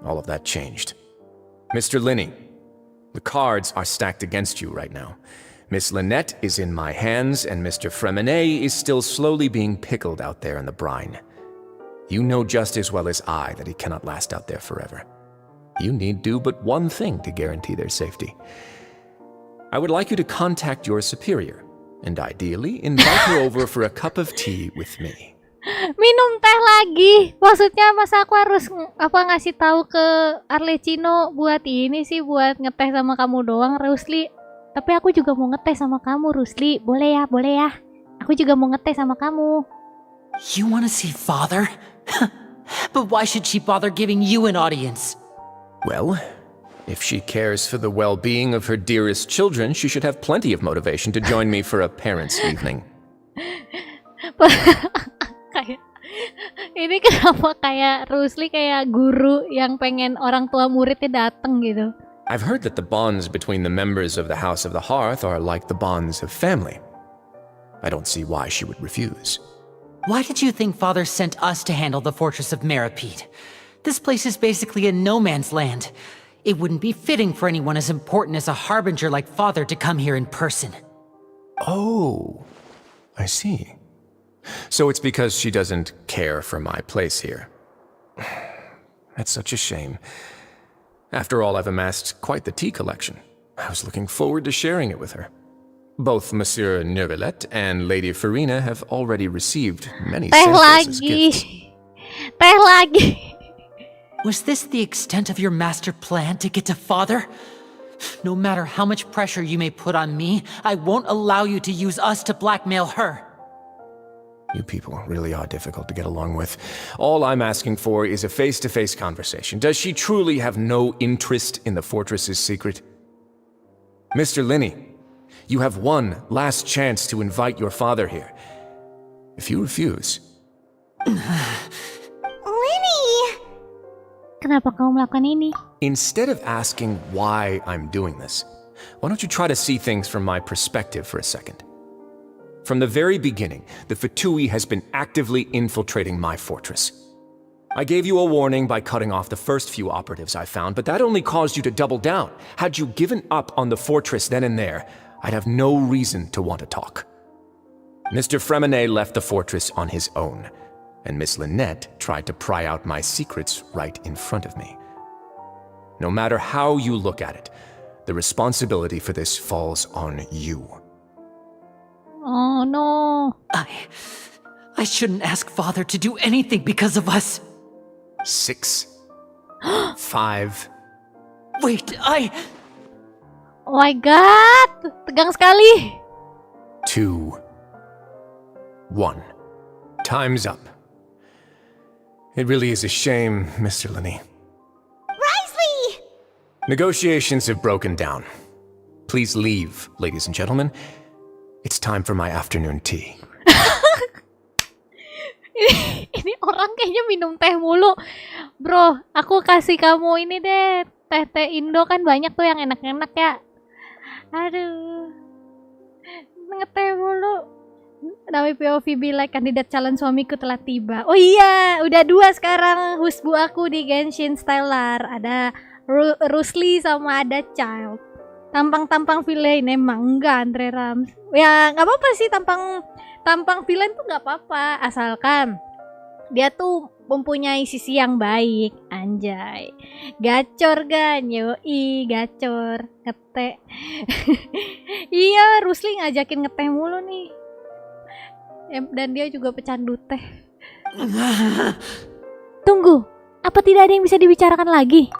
all of that changed. Mr. Linney, the cards are stacked against you right now. Miss Lynette is in my hands, and Mr. Freminet is still slowly being pickled out there in the brine. You know just as well as I that he cannot last out there forever. You need do but one thing to guarantee their safety. I would like you to contact your superior, and ideally invite her over for a cup of tea with me. Minum teh lagi. Maksudnya masa aku harus ngasih tahu ke Arlecchino buat ini sih, buat ngeteh sama kamu doang, Rusli. Tapi aku juga mau ngeteh sama kamu, Rusli. Boleh ya, boleh ya. Aku juga mau ngeteh sama kamu. You want to see Father? But why should she bother giving you an audience? Well, if she cares for the well-being of her dearest children, she should have plenty of motivation to join me for a parents' evening. Ini kenapa kayak Rusli kayak guru yang pengen orang tua muridnya dateng gitu. I've heard that the bonds between the members of the House of the Hearth are like the bonds of family. I don't see why she would refuse. Why did you think Father sent us to handle the Fortress of Meripede? This place is basically a no-man's land. It wouldn't be fitting for anyone as important as a harbinger like Father to come here in person. Oh, I see. So it's because she doesn't care for my place here. That's such a shame. After all, I've amassed quite the tea collection. I was looking forward to sharing it with her. Both Monsieur Neuvillette and Lady Farina have already received many samples as gifts. Teh lagi. Was this the extent of your master plan to get to Father? No matter how much pressure you may put on me, I won't allow you to use us to blackmail her. You people really are difficult to get along with. All I'm asking for is a face-to-face conversation. Does she truly have no interest in the fortress's secret? Mr. Linney, you have one last chance to invite your father here. If you refuse... Kenapa kamu melakukan ini? Instead of asking why I'm doing this, why don't you try to see things from my perspective for a second? From the very beginning, the Fatui has been actively infiltrating my fortress. I gave you a warning by cutting off the first few operatives I found, but that only caused you to double down. Had you given up on the fortress then and there, I'd have no reason to want to talk. Mr. Freminet left the fortress on his own, and Miss Lynette tried to pry out my secrets right in front of me. No matter how you look at it, the responsibility for this falls on you. Oh no. I shouldn't ask Father to do anything because of us. 6, 5. Wait, Oh my god, tegang sekali. 2, 1. Time's up. It really is a shame, Mr. Linney. Risley! Negotiations have broken down. Please leave, ladies and gentlemen. It's time for my afternoon tea. Ini orang kayaknya minum teh mulu. Bro, aku kasih kamu ini deh. Teh-teh Indo kan banyak tuh yang enak-enak ya. Aduh. Ngeteh mulu. Napi POV bilang kandidat calon suamiku telah tiba. Oh iya, udah 2 sekarang husbu aku di Genshin Stellar. Ada Rusli sama ada Child. Tampang-tampang villain emang enggak Andre Rams. Ya nggak apa-apa sih tampang villain tuh nggak apa-apa asalkan dia tuh mempunyai sisi yang baik. Anjay, gacor kan? Yoi, gacor ngeteh. Iya, Rusli ngajakin ngeteh mulu nih. Dan dia juga pecandu teh. Tunggu, apa tidak ada yang bisa dibicarakan lagi?